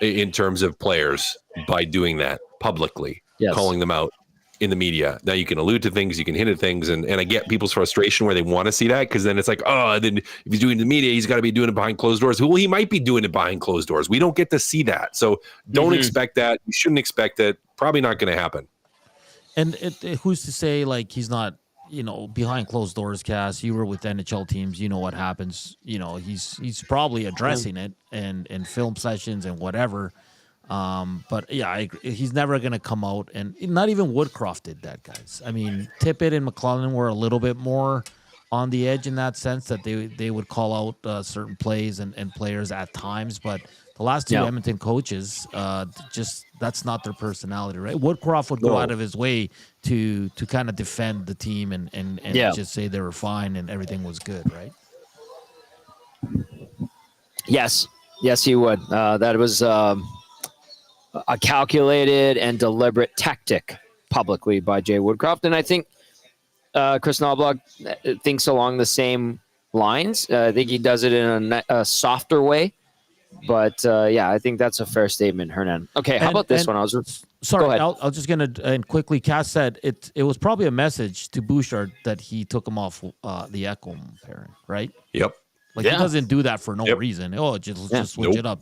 in terms of players by doing that publicly, calling them out in the media. Now you can allude to things, you can hint at things, and I get people's frustration where they want to see that because then it's then if he's doing it in the media, he's got to be doing it behind closed doors. Well, he might be doing it behind closed doors. We don't get to see that. So don't expect that. You shouldn't expect it. Probably not going to happen. And who's to say he's not, behind closed doors, Cass? You were with NHL teams, you know what happens. He's probably addressing it and in film sessions and whatever. But yeah, he's never going to come out, and not even Woodcroft did that, guys. I mean, Tippett and McLellan were a little bit more on the edge in that sense that they would call out certain plays and players at times, but the last two Edmonton coaches, just that's not their personality, right? Woodcroft would go out of his way to kind of defend the team and just say they were fine and everything was good, right? Yes, he would. That was a calculated and deliberate tactic publicly by Jay Woodcroft, and I think Kris Knoblauch thinks along the same lines. I think he does it in a softer way. But I think that's a fair statement, Hernan. Okay, how about this one? Sorry, I was just gonna and quickly. Cass said it was probably a message to Bouchard that he took him off the Ekholm pairing, right? Yep. He doesn't do that for no reason. Oh, just switch it up.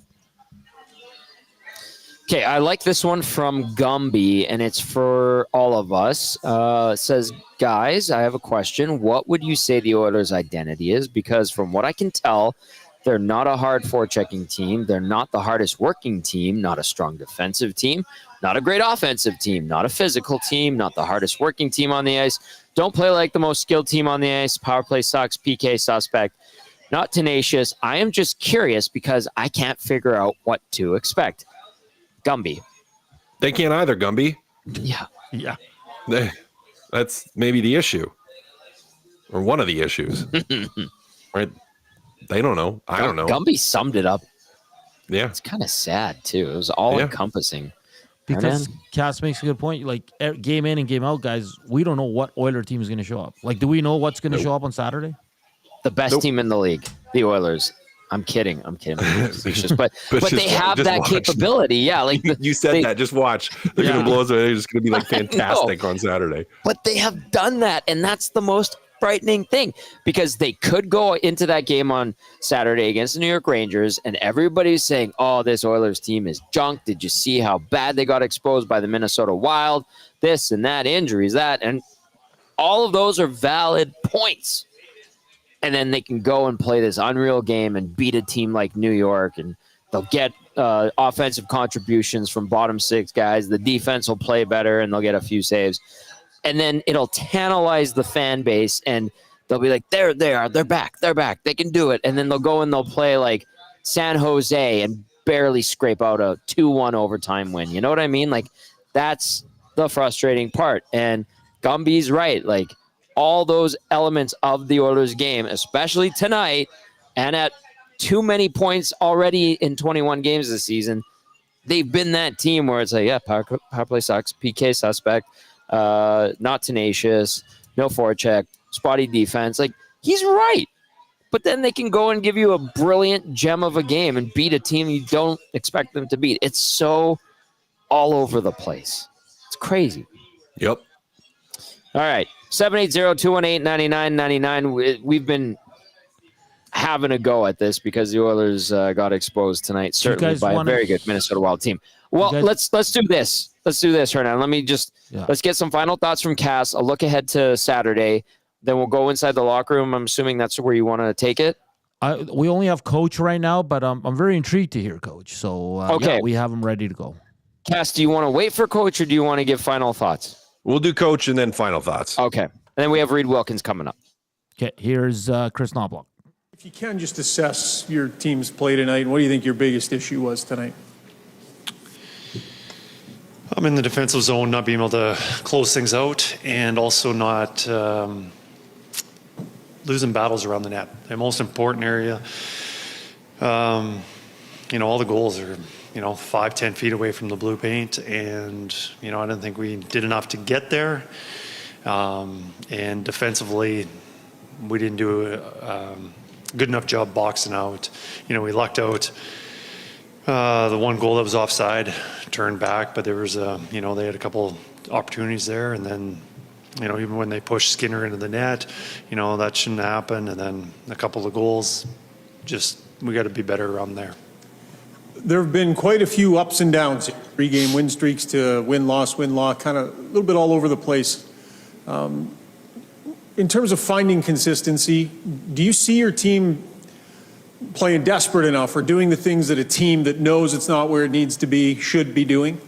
Okay, I like this one from Gumby, and it's for all of us. It says, guys, I have a question. What would you say the Oilers' identity is? Because from what I can tell, They're not a hard forechecking team. They're not the hardest working team, not a strong defensive team, not a great offensive team, not a physical team, not the hardest working team on the ice. Don't play like the most skilled team on the ice. Power play sucks, PK suspect, not tenacious. I am just curious because I can't figure out what to expect. Gumby. They can't either, Gumby. Yeah. Yeah. That's maybe the issue. Or one of the issues. Right? They don't know. I don't know. Gumby summed it up. Yeah. It's kind of sad, too. It was all-encompassing. Because Cass makes a good point. Like, game in and game out, guys, we don't know what Oiler team is going to show up. Like, do we know what's going to show up on Saturday? The best team in the league, the Oilers. I'm kidding. But they have that capability. Yeah, like you said that. Just watch. They're going to blow us away. They're just going to be like fantastic on Saturday. But they have done that, and that's the most frightening thing, because they could go into that game on Saturday against the New York Rangers, and everybody's saying, "Oh, this Oilers team is junk. Did you see how bad they got exposed by the Minnesota Wild? This and that, injuries, that," and all of those are valid points. And then they can go and play this unreal game and beat a team like New York, and they'll get offensive contributions from bottom six guys. The defense will play better, and they'll get a few saves. And then it'll tantalize the fan base, and they'll be like, there they are. They're back. They can do it. And then they'll go and they'll play like San Jose and barely scrape out a 2-1 overtime win. You know what I mean? Like, that's the frustrating part. And Gumby's right. Like, all those elements of the Oilers game, especially tonight, and at too many points already in 21 games this season, they've been that team where it's like, yeah, power play sucks, PK suspect, not tenacious, no forecheck, spotty defense. Like, he's right. But then they can go and give you a brilliant gem of a game and beat a team you don't expect them to beat. It's so all over the place. It's crazy. Yep. All right. 780-218-9999. We've been having a go at this because the Oilers got exposed tonight, certainly by a very good Minnesota Wild team. Well, let's do this. Let's do this, Hernan. Let's get some final thoughts from Cass, a look ahead to Saturday. Then we'll go inside the locker room. I'm assuming that's where you want to take it. We only have Coach right now, but I'm very intrigued to hear Coach. So, we have him ready to go. Cass, do you want to wait for Coach, or do you want to give final thoughts? We'll do Coach and then final thoughts. Okay. And then we have Reid Wilkins coming up. Okay, here's Kris Knoblauch. If you can just assess your team's play tonight, what do you think your biggest issue was tonight? I'm in the defensive zone, not being able to close things out, and also not losing battles around the net. The most important area, all the goals are 5-10 feet away from the blue paint, and I didn't think we did enough to get there. And defensively, we didn't do a good enough job boxing out. We lucked out. The one goal that was offside turned back, but there was they had a couple opportunities there, and then even when they pushed Skinner into the net, that shouldn't happen. And then a couple of goals, we got to be better around there. There have been quite a few ups and downs, 3-game win streaks to win-loss, kind of a little bit all over the place. In terms of finding consistency, do you see your team playing desperate enough or doing the things that a team that knows it's not where it needs to be should be doing?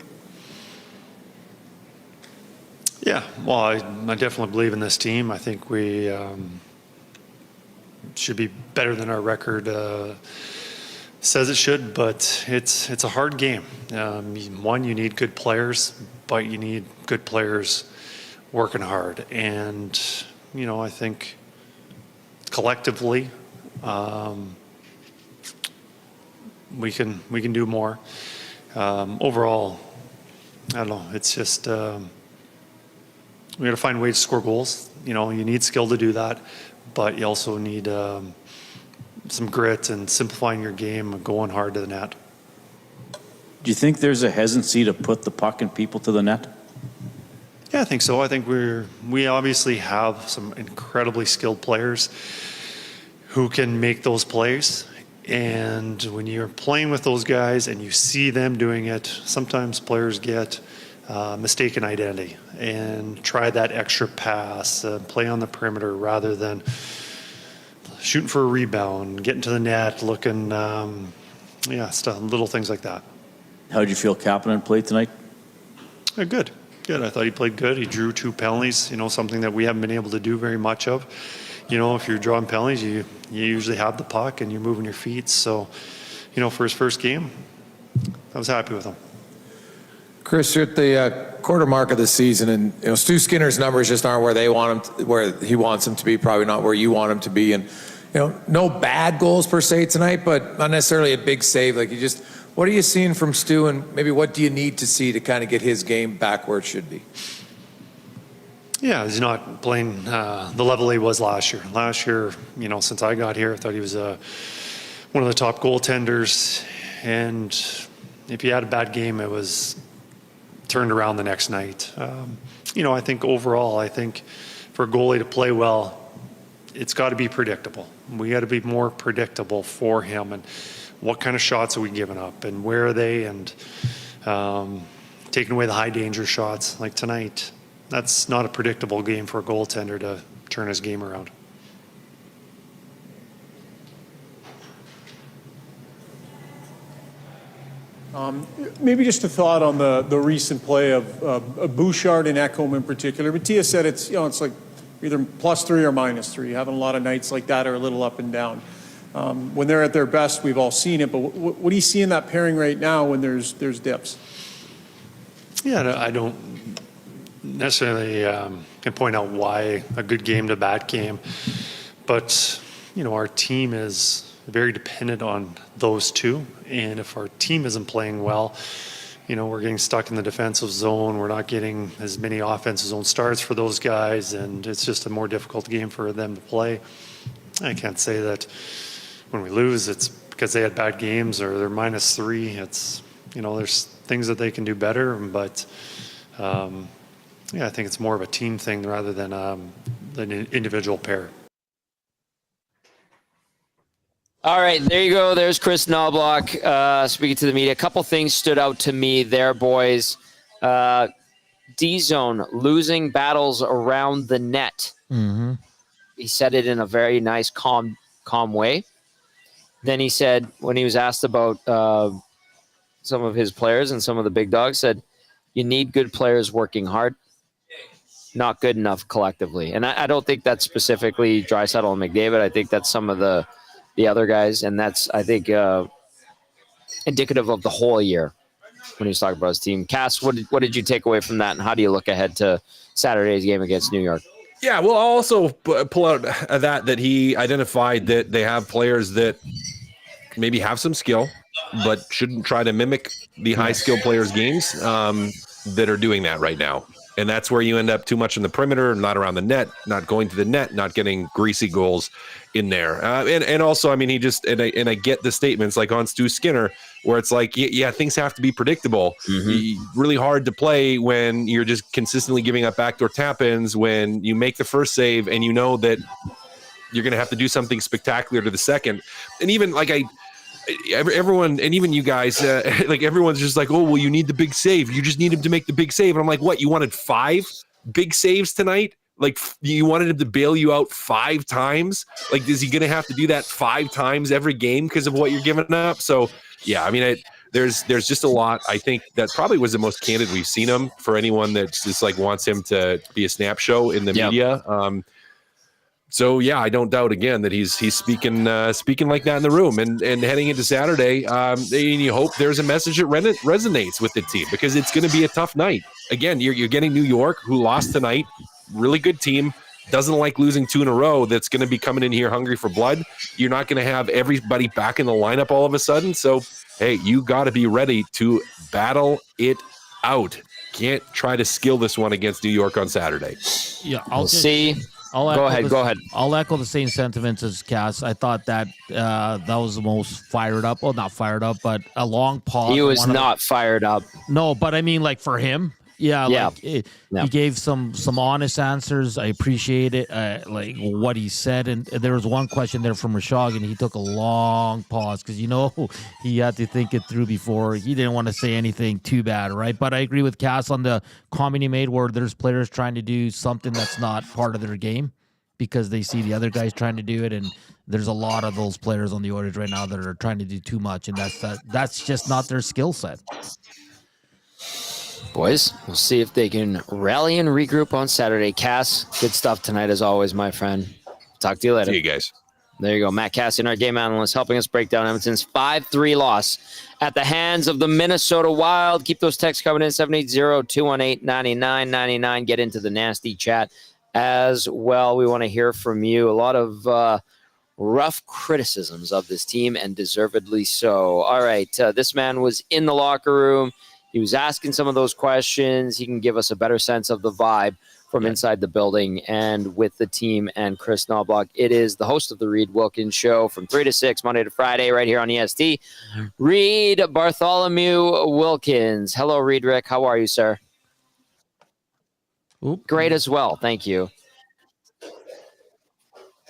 Yeah, well, I definitely believe in this team. I think we should be better than our record says it should, but it's a hard game. One, you need good players, but you need good players working hard. And, I think collectively we can do more. Overall, I don't know, it's just we got to find ways to score goals. You need skill to do that, but you also need some grit and simplifying your game and going hard to the net. Do you think there's a hesitancy to put the puck and people to the net? Yeah, I think so. I think we obviously have some incredibly skilled players who can make those plays. And when you're playing with those guys and you see them doing it, sometimes players get mistaken identity and try that extra pass, play on the perimeter rather than shooting for a rebound, getting to the net, looking, stuff, little things like that. How did you feel Kapanen played tonight? Good. I thought he played good. He drew 2 penalties, something that we haven't been able to do very much of. If you're drawing penalties, you usually have the puck and you're moving your feet. So, for his first game, I was happy with him. Kris, you're at the quarter mark of the season, and Stu Skinner's numbers just aren't where where he wants them to be. Probably not where you want him to be. And no bad goals per se tonight, but not necessarily a big save. What are you seeing from Stu, and maybe what do you need to see to kind of get his game back where it should be? Yeah, he's not playing the level he was last year. Last year, since I got here, I thought he was one of the top goaltenders, and if he had a bad game, it was turned around the next night. I think overall, for a goalie to play well, it's got to be predictable. We got to be more predictable for him, and what kind of shots are we giving up, and where are they, and taking away the high danger shots like tonight. That's not a predictable game for a goaltender to turn his game around. Maybe just a thought on the recent play of Bouchard and Ekholm in particular. Mattia said it's like either +3 or -3. Having a lot of nights like that are a little up and down. When they're at their best, we've all seen it. But what do you see in that pairing right now when there's dips? Yeah, I don't necessarily can point out why a good game to bad game, but our team is very dependent on those two, and if our team isn't playing well, we're getting stuck in the defensive zone. We're not getting as many offensive zone starts for those guys, and it's just a more difficult game for them to play. I can't say that when we lose it's because they had bad games or they're -3. It's there's things that they can do better, but I think it's more of a team thing rather than an individual pair. All right, there you go. There's Kris Knoblauch speaking to the media. A couple things stood out to me there, boys. D-zone, losing battles around the net. Mm-hmm. He said it in a very nice, calm way. Then he said, when he was asked about some of his players and some of the big dogs, said, you need good players working hard, not good enough collectively. And I don't think that's specifically Draisaitl and McDavid. I think that's some of the other guys, and that's, I think, indicative of the whole year when he was talking about his team. Cass, what did you take away from that, and how do you look ahead to Saturday's game against New York? Yeah, well, I'll also pull out that he identified that they have players that maybe have some skill, but shouldn't try to mimic the high-skill players' games that are doing that right now. And that's where you end up too much in the perimeter, not around the net, not going to the net, not getting greasy goals in there. And also, I mean, he just, and I get the statements like on Stu Skinner, where it's like, yeah, things have to be predictable. Really hard to play when you're just consistently giving up backdoor tap-ins, when you make the first save and you know that you're going to have to do something spectacular to the second. And even like everyone, and even you guys, like everyone's just like, oh, well, you need the big save. You just need him to make the big save. And I'm like, what? You wanted 5 big saves tonight? Like you wanted him to bail you out 5 times? Like, is he going to have to do that 5 times every game because of what you're giving up? So, yeah, I mean, there's just a lot. I think that probably was the most candid we've seen him for anyone that just like wants him to be a snap show in the media. So yeah, I don't doubt again that he's speaking like that in the room, and heading into Saturday, and you hope there's a message that resonates with the team, because it's going to be a tough night. Again, you're getting New York, who lost tonight, really good team, doesn't like losing 2 in a row. That's going to be coming in here hungry for blood. You're not going to have everybody back in the lineup all of a sudden. So hey, you got to be ready to battle it out. Can't try to skill this one against New York on Saturday. Yeah, We'll see. Go ahead. I'll echo the same sentiments as Cass. I thought that that was the most fired up. Well, not fired up, but a long pause. He was not fired up. No, but I mean, like for him, he gave some honest answers. I appreciate it, like what he said. And there was one question there from Rashog, and he took a long pause because he had to think it through before. He didn't want to say anything too bad, right? But I agree with Cass on the comment he made where there's players trying to do something that's not part of their game. because they see the other guys trying to do it, and there's a lot of those players on the Oilers right now that are trying to do too much, and that's just not their skill set. Boys, we'll see if they can rally and regroup on Saturday. Cass, good stuff tonight as always, my friend. Talk to you later. See you guys. There you go. Matt Kassian, our game analyst, helping us break down Edmonton's 5-3 loss at the hands of the Minnesota Wild. Keep those texts coming in, 780-218-9999. Get into the nasty chat as well. We want to hear from you. A lot of rough criticisms of this team, and deservedly so. All right, this man was in the locker room. He was asking some of those questions. He can give us a better sense of the vibe from inside the building and with the team and Kris Knoblauch. It is the host of the Reid Wilkins Show from 3 to 6, Monday to Friday, right here on EST. Reid Bartholomew Wilkins. Hello, Reid Rick. How are you, sir? Oop. Great as well. Thank you.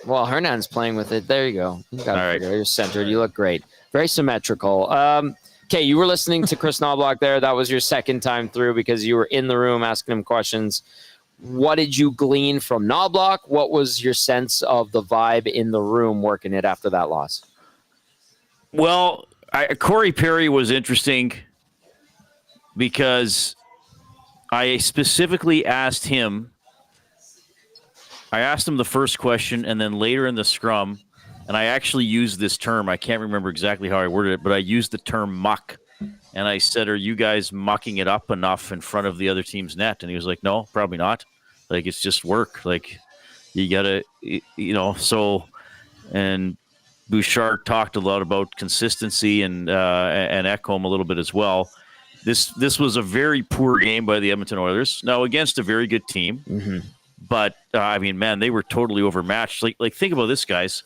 Well, Hernan's playing with it. There you go. You got it. You're centered. You look great. Very symmetrical. Okay, you were listening to Kris Knoblauch there. That was your second time through because you were in the room asking him questions. What did you glean from Knoblauch? What was your sense of the vibe in the room working it after that loss? Well, Corey Perry was interesting because I specifically asked him. I asked him the first question, and then later in the scrum, and I actually used this term. I can't remember exactly how I worded it, but I used the term muck. And I said, are you guys mucking it up enough in front of the other team's net? And he was like, no, probably not. Like, it's just work. Like, you got to, so, and Bouchard talked a lot about consistency and Ekholm a little bit as well. This was a very poor game by the Edmonton Oilers. Now, against a very good team. Mm-hmm. But, man, they were totally overmatched. Like think about this, guys.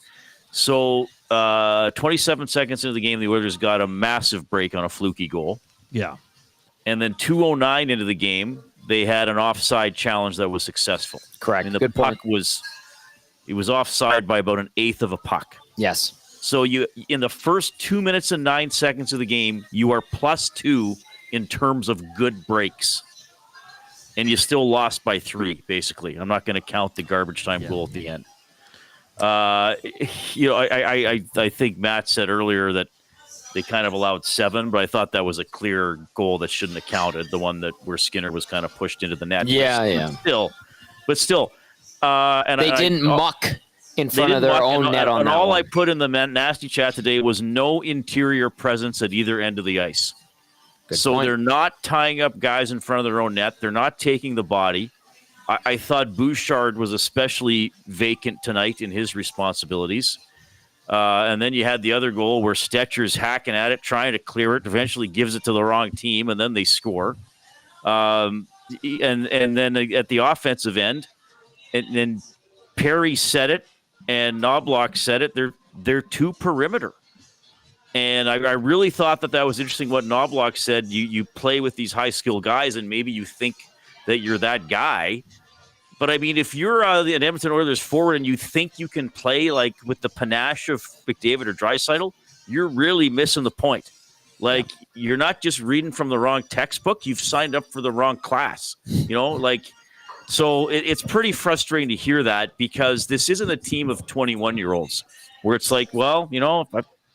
So, 27 seconds into the game, the Oilers got a massive break on a fluky goal. Yeah. And then 2:09 into the game, they had an offside challenge that was successful. Correct. And the Good puck point. It was offside by about an eighth of a puck. Yes. So you in the first 2 minutes and 9 seconds of the game, you are +2 in terms of good breaks. And you still lost by 3, basically. I'm not going to count the garbage time goal at the end. I think Matt said earlier that they kind of allowed 7, but I thought that was a clear goal that shouldn't have counted. The one where Skinner was kind of pushed into the net. Yeah. But still, and they didn't muck in front of their own net on that. And all one. I put in the nasty chat today was no interior presence at either end of the ice. Good so point. They're not tying up guys in front of their own net. They're not taking the body. I thought Bouchard was especially vacant tonight in his responsibilities. And then you had the other goal where Stetcher's hacking at it, trying to clear it, eventually gives it to the wrong team, and then they score. And then at the offensive end, and then Perry said it, and Knoblauch said it, they're too perimeter. And I really thought that was interesting what Knoblauch said. You play with these high-skill guys, and maybe you think that you're that guy. But, if you're an Edmonton Oilers forward and you think you can play like with the panache of McDavid or Draisaitl, you're really missing the point. You're not just reading from the wrong textbook. You've signed up for the wrong class. So it's pretty frustrating to hear that because this isn't a team of 21-year-olds where it's like, well,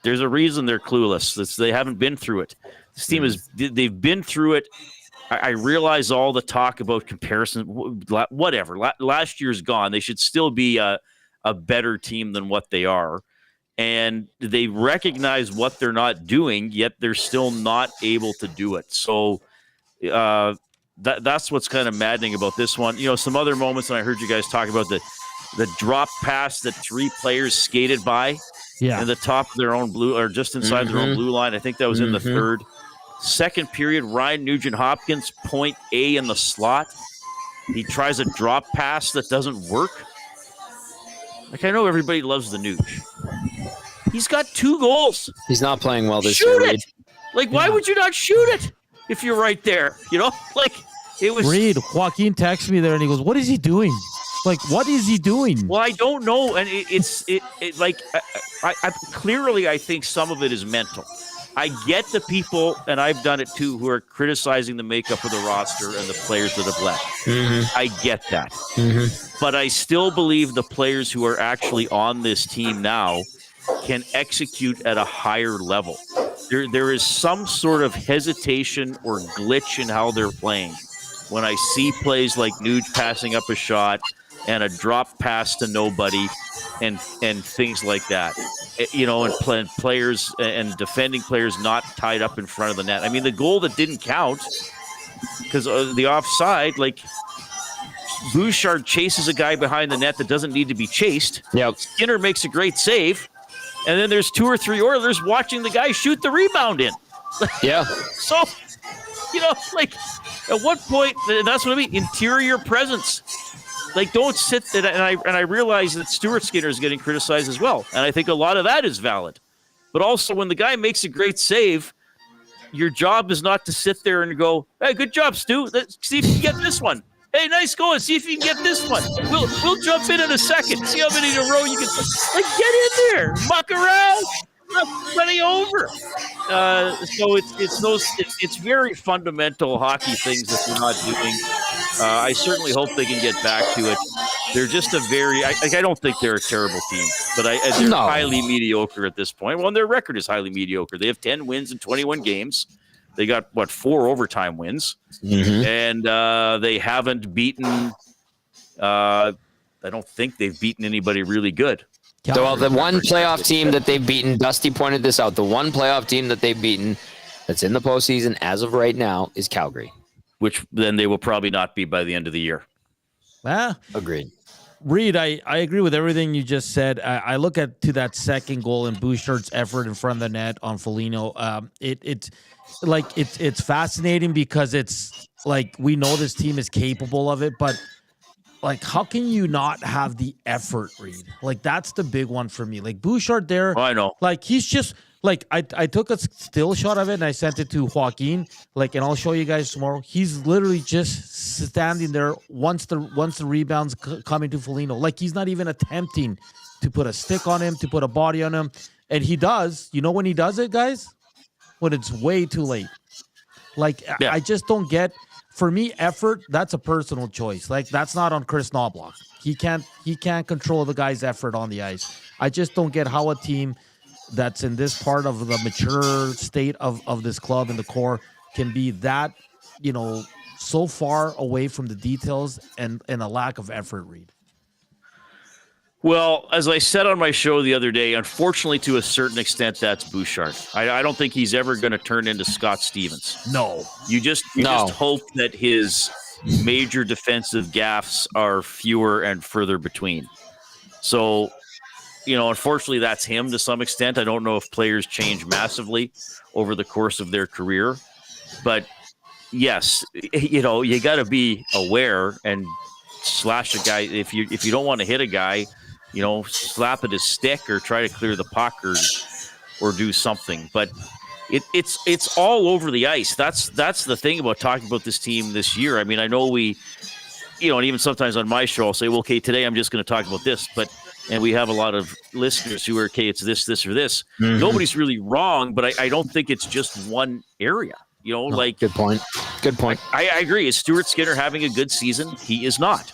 there's a reason they're clueless. They haven't been through it. This team they've been through it. I realize all the talk about comparison, whatever. Last year's gone. They should still be a better team than what they are. And they recognize what they're not doing, yet they're still not able to do it. So that's what's kind of maddening about this one. Some other moments, and I heard you guys talk about the drop pass that 3 players skated by in the top of their own blue, or just inside their own blue line. I think that was in the third. Second period, Ryan Nugent-Hopkins, point A in the slot. He tries a drop pass that doesn't work. I know everybody loves the Nuge. He's got 2 goals. He's not playing well this year, Shoot it! Why would you not shoot it if you're right there? It was... Reid, Joaquin texted me there, and he goes, what is he doing? What is he doing? Well, I don't know, and I clearly I think some of it is mental. I get the people, and I've done it too, who are criticizing the makeup of the roster and the players that have left. I get that. But I still believe the players who are actually on this team now can execute at a higher level. There is some sort of hesitation or glitch in how they're playing. When I see plays like Nuge passing up a shot and a drop pass to nobody and things like that, and players and defending players not tied up in front of the net. I mean, the goal that didn't count because the offside, like Bouchard chases a guy behind the net that doesn't need to be chased. Yep. Skinner makes a great save. And then there's 2 or 3 Oilers watching the guy shoot the rebound in. Yeah. So, like, at what point, that's what I mean, interior presence. Like, don't sit there, and I realize that Stuart Skinner is getting criticized as well. And I think a lot of that is valid. But also, when the guy makes a great save, your job is not to sit there and go, hey, good job, Stu. Let's see if you can get this one. Hey, nice going. See if you can get this one. We'll jump in a second. See how many in a row you can. Like, get in there, muck around, running over. So it's very fundamental hockey things that they're not doing. I certainly hope they can get back to it. They're just I don't think they're a terrible team, but they're highly mediocre at this point. Well, and their record is highly mediocre. They have 10 wins in 21 games. They got, 4 overtime wins, and they haven't beaten I don't think they've beaten anybody really good. Well, the one playoff team that they've beaten, Dusty pointed this out, the one playoff team that they've beaten that's in the postseason as of right now is Calgary. Which then they will probably not be by the end of the year. Agreed. Reid, I agree with everything you just said. I look to that second goal and Bouchard's effort in front of the net on Foligno. It's fascinating because it's like we know this team is capable of it, but like how can you not have the effort, Reid? Like that's the big one for me. Like Bouchard there, I know. Like he's just like I took a still shot of it and I sent it to Joaquin. Like, and I'll show you guys tomorrow. He's literally just standing there once the rebounds coming to Foligno. Like he's not even attempting to put a stick on him, to put a body on him, and he does. You know when he does it, guys? When it's way too late. Like, yeah. I just don't get, for me, effort, that's a personal choice. Like, that's not on Kris Knoblauch. He can't control the guy's effort on the ice. I just don't get how a team that's in this part of the mature state of this club and the core can be that, so far away from the details and a lack of effort, Reid. Well, as I said on my show the other day, unfortunately, to a certain extent, that's Bouchard. I don't think he's ever going to turn into Scott Stevens. No. You just hope that his major defensive gaffes are fewer and further between. So, unfortunately, that's him to some extent. I don't know if players change massively over the course of their career. But, yes, you got to be aware and slash a guy. If you don't want to hit a guy, slap at his stick or try to clear the puck or do something. But it's all over the ice. That's the thing about talking about this team this year. I mean, I know and even sometimes on my show, I'll say, well, okay, today I'm just going to talk about this. And we have a lot of listeners who are, okay, it's this, or this. Mm-hmm. Nobody's really wrong, but I don't think it's just one area. Good point. I agree. Is Stuart Skinner having a good season? He is not.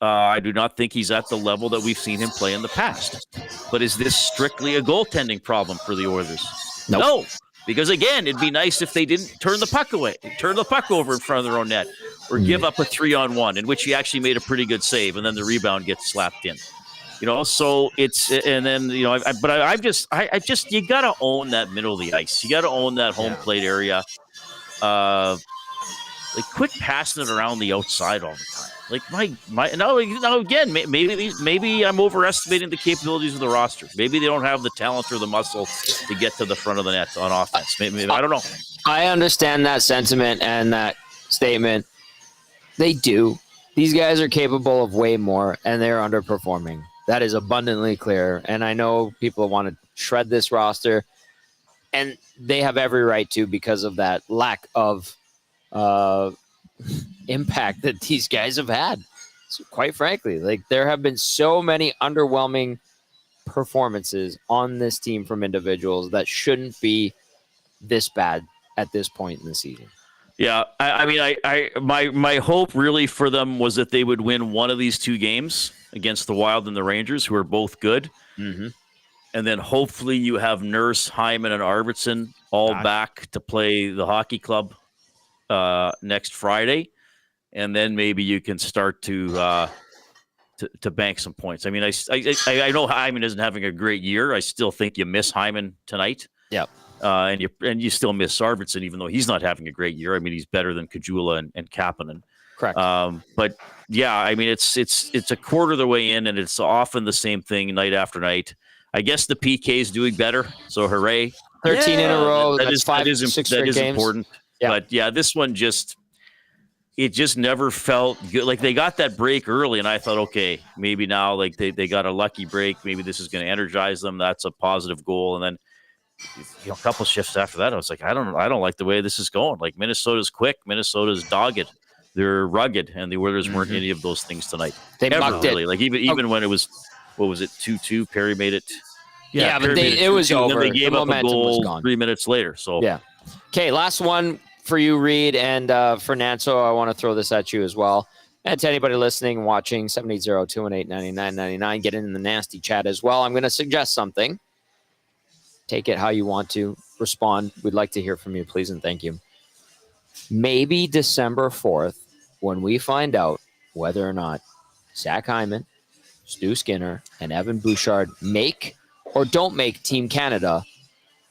I do not think he's at the level that we've seen him play in the past. But is this strictly a goaltending problem for the Oilers? Nope. No. Because, again, it'd be nice if they didn't turn the puck over in front of their own net, or give up a 3-on-1 in which he actually made a pretty good save, and then the rebound gets slapped in. So it's, and then, I just, you got to own that middle of the ice. You got to own that home plate area. Quit passing it around the outside all the time. Again, maybe I'm overestimating the capabilities of the roster. Maybe they don't have the talent or the muscle to get to the front of the net on offense. Maybe I don't know. I understand that sentiment and that statement. They do. These guys are capable of way more, and they're underperforming. That is abundantly clear. And I know people want to shred this roster, and they have every right to, because of that lack of impact that these guys have had. So quite frankly, there have been so many underwhelming performances on this team from individuals that shouldn't be this bad at this point in the season. Yeah, I mean, my hope really for them was that they would win one of these two games against the Wild and the Rangers, who are both good. Mm-hmm. And then hopefully you have Nurse, Hyman, and Arvidsson all back to play the hockey club next Friday. And then maybe you can start to bank some points. I mean, I know Hyman isn't having a great year. I still think you miss Hyman tonight. Yeah. And you still miss Arvidsson, even though he's not having a great year. I mean, he's better than Gazzola and Kapanen. Correct. But yeah, I mean, it's a quarter of the way in, and it's often the same thing night after night. I guess the PK is doing better, so hooray! 13 in a row. That is important. Yeah. But yeah, this one just never felt good. Like they got that break early, and I thought, okay, maybe now like they got a lucky break. Maybe this is going to energize them. That's a positive goal, and then. A couple shifts after that, I was like, I don't like the way this is going. Like Minnesota's quick, Minnesota's dogged, they're rugged, and the Oilers weren't any of those things tonight. They mucked really. it. Like even when it was, what was it, 2-2? Perry made it. Yeah, but it was over. Then they gave up a goal 3 minutes later. So yeah. Okay, last one for you, Reid, and for Nanso, I want to throw this at you as well. And to anybody listening, watching, 780-218-9999, get in the nasty chat as well. I'm going to suggest something. Take it how you want to respond. We'd like to hear from you, please, and thank you. Maybe December 4th, when we find out whether or not Zach Hyman, Stu Skinner, and Evan Bouchard make or don't make Team Canada,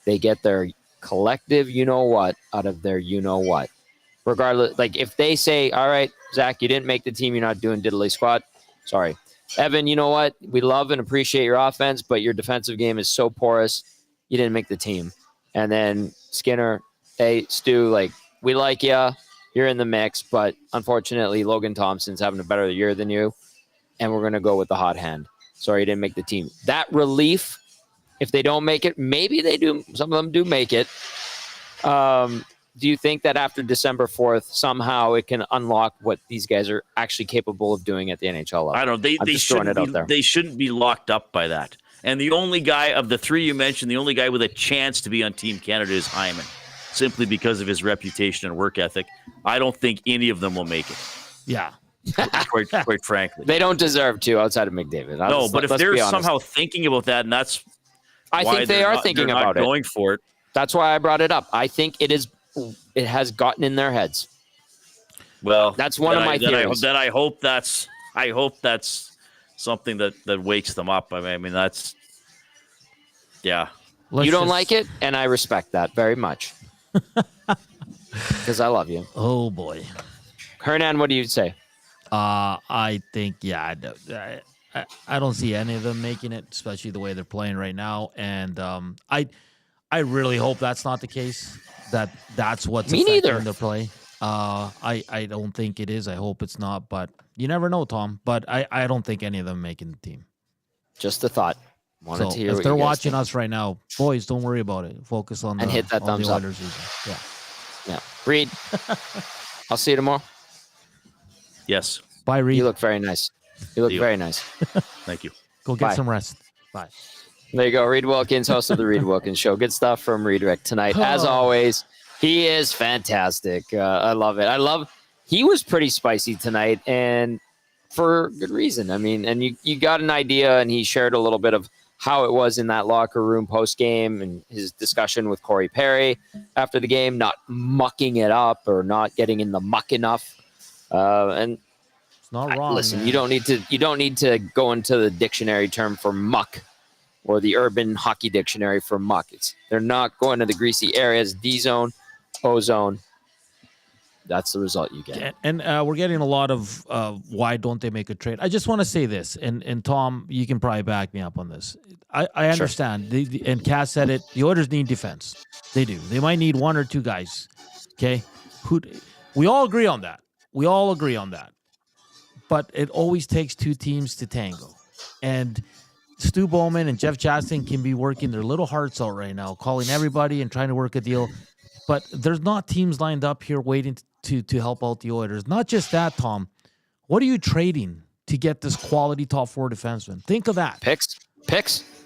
they get their collective you-know-what out of their you-know-what. Regardless, like if they say, all right, Zach, you didn't make the team, you're not doing diddly squat. Sorry. Evan, you know what? We love and appreciate your offense, but your defensive game is so porous. You didn't make the team. And then Skinner, hey, Stu, like, we like you. You're in the mix, but unfortunately, Logan Thompson's having a better year than you, and we're going to go with the hot hand. Sorry, you didn't make the team. That relief, if they don't make it, maybe they do. Some of them do make it. Do you think that after December 4th, somehow it can unlock what these guys are actually capable of doing at the NHL level? I don't know. They shouldn't be locked up by that. And the only guy of the three you mentioned, the only guy with a chance to be on Team Canada is Hyman, simply because of his reputation and work ethic. I don't think any of them will make it. Yeah. Quite frankly. They don't deserve to outside of McDavid. But if they're somehow thinking about that, and that's I think they are thinking about it. Going for it. That's why I brought it up. I think it has gotten in their heads. Well, that's one of my theories. I hope that's something that wakes them up. I mean, that's, yeah. You don't like it, and I respect that very much. Because I love you. Oh, boy. Hernan, what do you say? I think, yeah, I don't see any of them making it, especially the way they're playing right now. And I really hope that's not the case, that's what's affecting their play. I don't think it is. I hope it's not, but you never know, Tom. But I don't think any of them making the team. Just a thought. Wanted to hear if they're watching us right now, boys, don't worry about it. Focus on and hit that thumbs up. Yeah. Reid, I'll see you tomorrow. Yes. Bye, Reid. You look very nice. You look very nice. Thank you. Go get some rest. Bye. There you go. Reid Wilkins, host of the Reid Wilkins Show. Good stuff from Reid Rick tonight. As always, he is fantastic. I love it. He was pretty spicy tonight, and for good reason. I mean, and you got an idea, and he shared a little bit of how it was in that locker room post-game and his discussion with Corey Perry after the game, not mucking it up or not getting in the muck enough. And it's not wrong. Listen, man. you don't need to go into the dictionary term for muck or the urban hockey dictionary for muck. They're not going to the greasy areas, D zone, O zone. That's the result you get. And we're getting a lot of why don't they make a trade? I just want to say this, and Tom, you can probably back me up on this. I understand, and Cass said it, the Oilers need defense. They do. They might need one or two guys, okay? We all agree on that. But it always takes two teams to tango. And Stu Bowman and Jeff Chastain can be working their little hearts out right now, calling everybody and trying to work a deal. But there's not teams lined up here waiting to help out the Oilers. Not just that, Tom. What are you trading to get this quality top four defenseman? Think of that. Picks?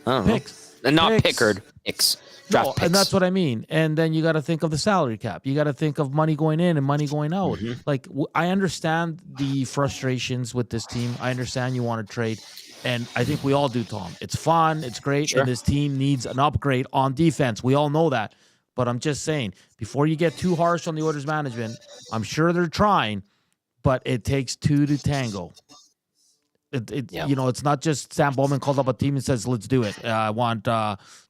I don't know. And not Picks. Pickard. Picks. Draft No, picks. and that's what I mean. And then you got to think of the salary cap. You got to think of money going in and money going out. Mm-hmm. Like, I understand the frustrations with this team. I understand you want to trade. And I think we all do, Tom. It's fun. It's great. Sure. And this team needs an upgrade on defense. We all know that. But I'm just saying, before you get too harsh on the Oilers management, I'm sure they're trying, but it takes two to tango. You know, it's not just Sam Bowman calls up a team and says, let's do it. I want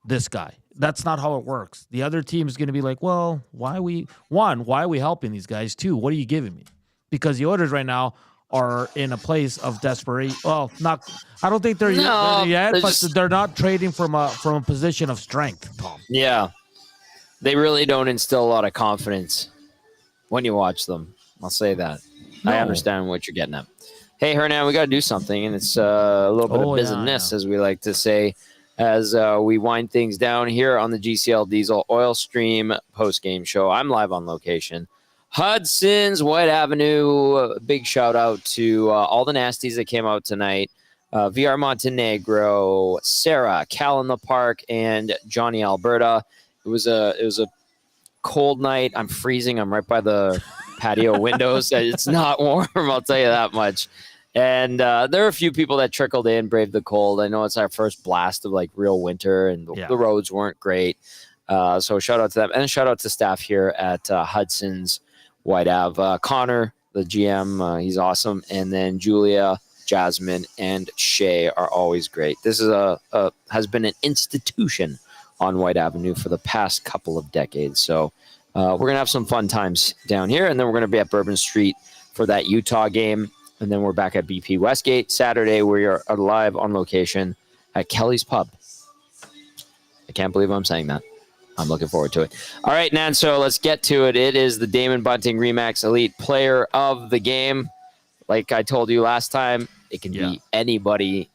this guy. That's not how it works. The other team is going to be like, well, why are we helping these guys? Two, what are you giving me? Because the Oilers right now are in a place of desperation. Well, I don't think they're yet, but they're not trading from a position of strength, Tom. Yeah. They really don't instill a lot of confidence when you watch them. I'll say that. No. I understand what you're getting at. Hey, Hernan, we got to do something, and it's a little bit of business, as we like to say, as we wind things down here on the GCL Diesel Oil Stream post-game show. I'm live on location. Hudson's White Avenue. Big shout-out to all the nasties that came out tonight. VR Montenegro, Sarah, Cal in the Park, and Johnny Alberta. It was a cold night. I'm freezing. I'm right by the patio windows. It's not warm, I'll tell you that much. And there are a few people that trickled in, braved the cold. I know it's our first blast of like real winter, and the roads weren't great. So shout out to them, and shout out to staff here at Hudson's White Ave. Connor, the GM, he's awesome, and then Julia, Jasmine, and Shay are always great. This is has been an institution on White Avenue for the past couple of decades. So we're going to have some fun times down here, and then we're going to be at Bourbon Street for that Utah game, and then we're back at BP Westgate. Saturday, we are live on location at Kelly's Pub. I can't believe I'm saying that. I'm looking forward to it. All right, Nan, so let's get to it. It is the Damon Bunting Remax Elite Player of the Game. Like I told you last time, it can be anybody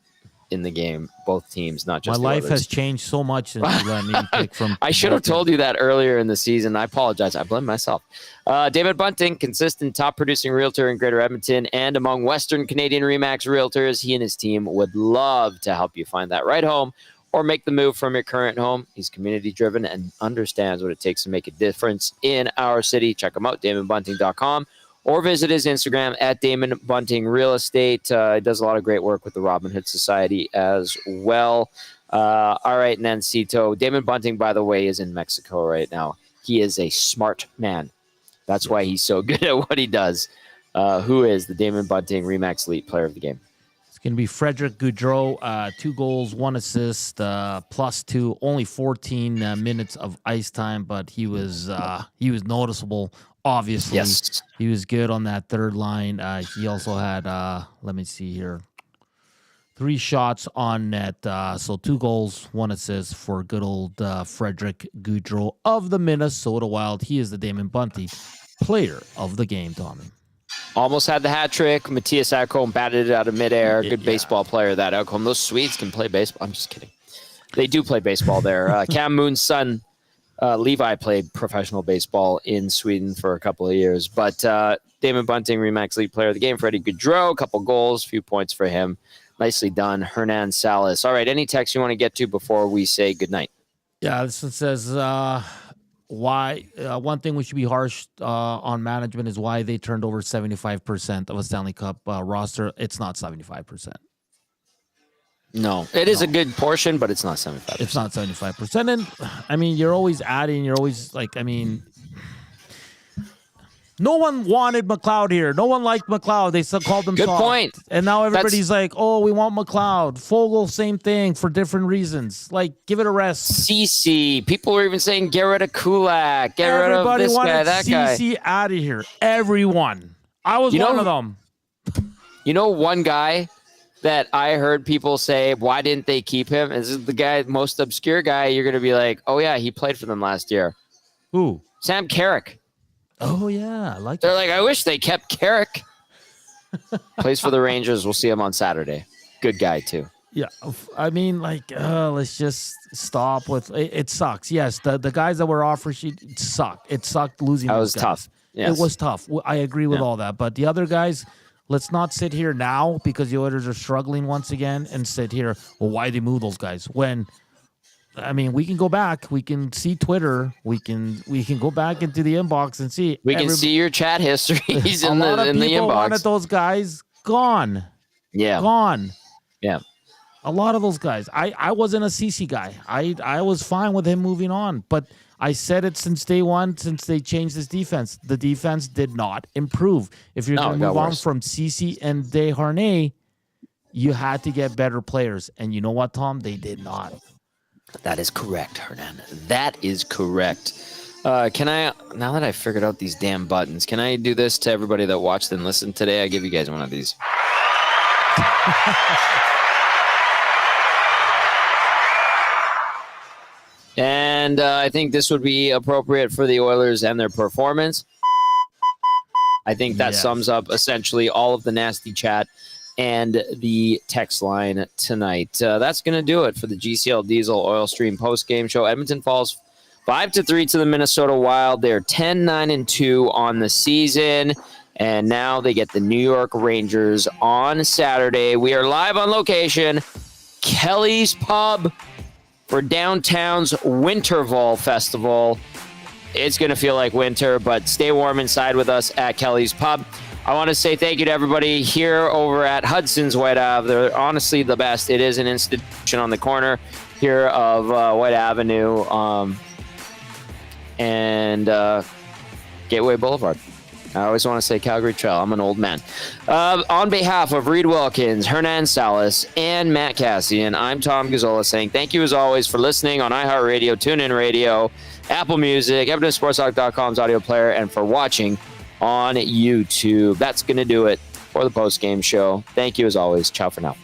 in the game, both teams, not just my life has changed so much since you let me pick from. I should have told you that earlier in the season. I apologize. I blame myself. David Bunting, consistent top producing realtor in Greater Edmonton and among Western Canadian Remax realtors. He and his team would love to help you find that right home or make the move from your current home. He's community driven and understands what it takes to make a difference in our city. Check him out, DamonBunting.com. Or visit his Instagram at Damon Bunting Real Estate. He does a lot of great work with the Robin Hood Society as well. All right, Nancito. Damon Bunting, by the way, is in Mexico right now. He is a smart man. That's why he's so good at what he does. Who is the Damon Bunting Remax Elite Player of the Game? It's going to be Frederick Gaudreau, 2 goals, 1 assist, +2, only 14 minutes of ice time, but he was noticeable. Obviously, yes. He was good on that third line. He also had, let me see here, 3 shots on net. So 2 goals, 1 assist for good old Frederick Gaudreau of the Minnesota Wild. He is the Damon Bunting Player of the Game, Tommy. Almost had the hat trick. Matthias Ekholm batted it out of midair. Good baseball player, that Ekholm. Those Swedes can play baseball. I'm just kidding. They do play baseball there. Cam Moon's son, Levi, played professional baseball in Sweden for a couple of years. But Damon Bunting, Remax Elite Player of the Game. Freddie Gaudreau, a couple goals, few points for him. Nicely done. Hernan, Salas. All right, any text you want to get to before we say goodnight? Yeah, this one says, why one thing we should be harsh on management is why they turned over 75% of a Stanley Cup roster. It's not 75%. No, it is a good portion, but it's not 75%. It's not 75%. And I mean, you're always adding, you're always like, I mean, no one wanted McLeod here. No one liked McLeod. They still called him Good soft. point. And now everybody's like, oh, we want McLeod. Fogle, same thing for different reasons. Like, give it a rest. CC. People were even saying, get rid of Kulak. Get rid of this guy, that guy. CC out of here. Everyone. I was one of them. You know one guy that I heard people say, why didn't they keep him? This is the guy, most obscure guy. You're going to be like, oh, yeah, he played for them last year. Who? Sam Carrick. Oh, yeah. I like They're that. like, I wish they kept Carrick. Plays for the Rangers. We'll see him on Saturday. Good guy, too. Yeah. I mean, like, let's just stop with it. It sucks. Yes, the guys that were offered, it sucked. It sucked losing That those was guys. tough. Yes. It was tough. I agree with all that. But the other guys, let's not sit here now because the Oilers are struggling once again and sit here, well, why they move those guys? When I mean, we can go back. We can see Twitter. We can go back into the inbox and see. We can see your chat histories in lot the of people inbox. wanted those guys gone. Yeah. Gone. Yeah. A lot of those guys. I wasn't a CC guy. I was fine with him moving on, but I said it since day one, since they changed this defense. The defense did not improve. If you're going to move on from CC and Desharnais, you had to get better players. And you know what, Tom? They did not. That is correct, Hernan. That is correct. Can I, now that I figured out these damn buttons, can I do this to everybody that watched and listened today? I give you guys one of these. And I think this would be appropriate for the Oilers and their performance. I think that sums up essentially all of the nasty chat and the text line tonight. That's going to do it for the GCL Diesel Oil Stream post-game show. Edmonton falls 5-3 to the Minnesota Wild. They're 10-9-2 on the season. And now they get the New York Rangers on Saturday. We are live on location, Kelly's Pub, for downtown's Winterval Festival. It's going to feel like winter, but stay warm inside with us at Kelly's Pub. I want to say thank you to everybody here over at Hudson's White Ave. They're honestly the best. It is an institution on the corner here of White Avenue and Gateway Boulevard. I always want to say Calgary Trail. I'm an old man. On behalf of Reid Wilkins, Hernan Salas, and Matt Kassian, I'm Tom Gazzola saying thank you as always for listening on iHeartRadio, TuneIn Radio, Apple Music, EdmontonSportsTalk.com's audio player, and for watching on YouTube. That's going to do it for the post-game show. Thank you as always. Ciao for now.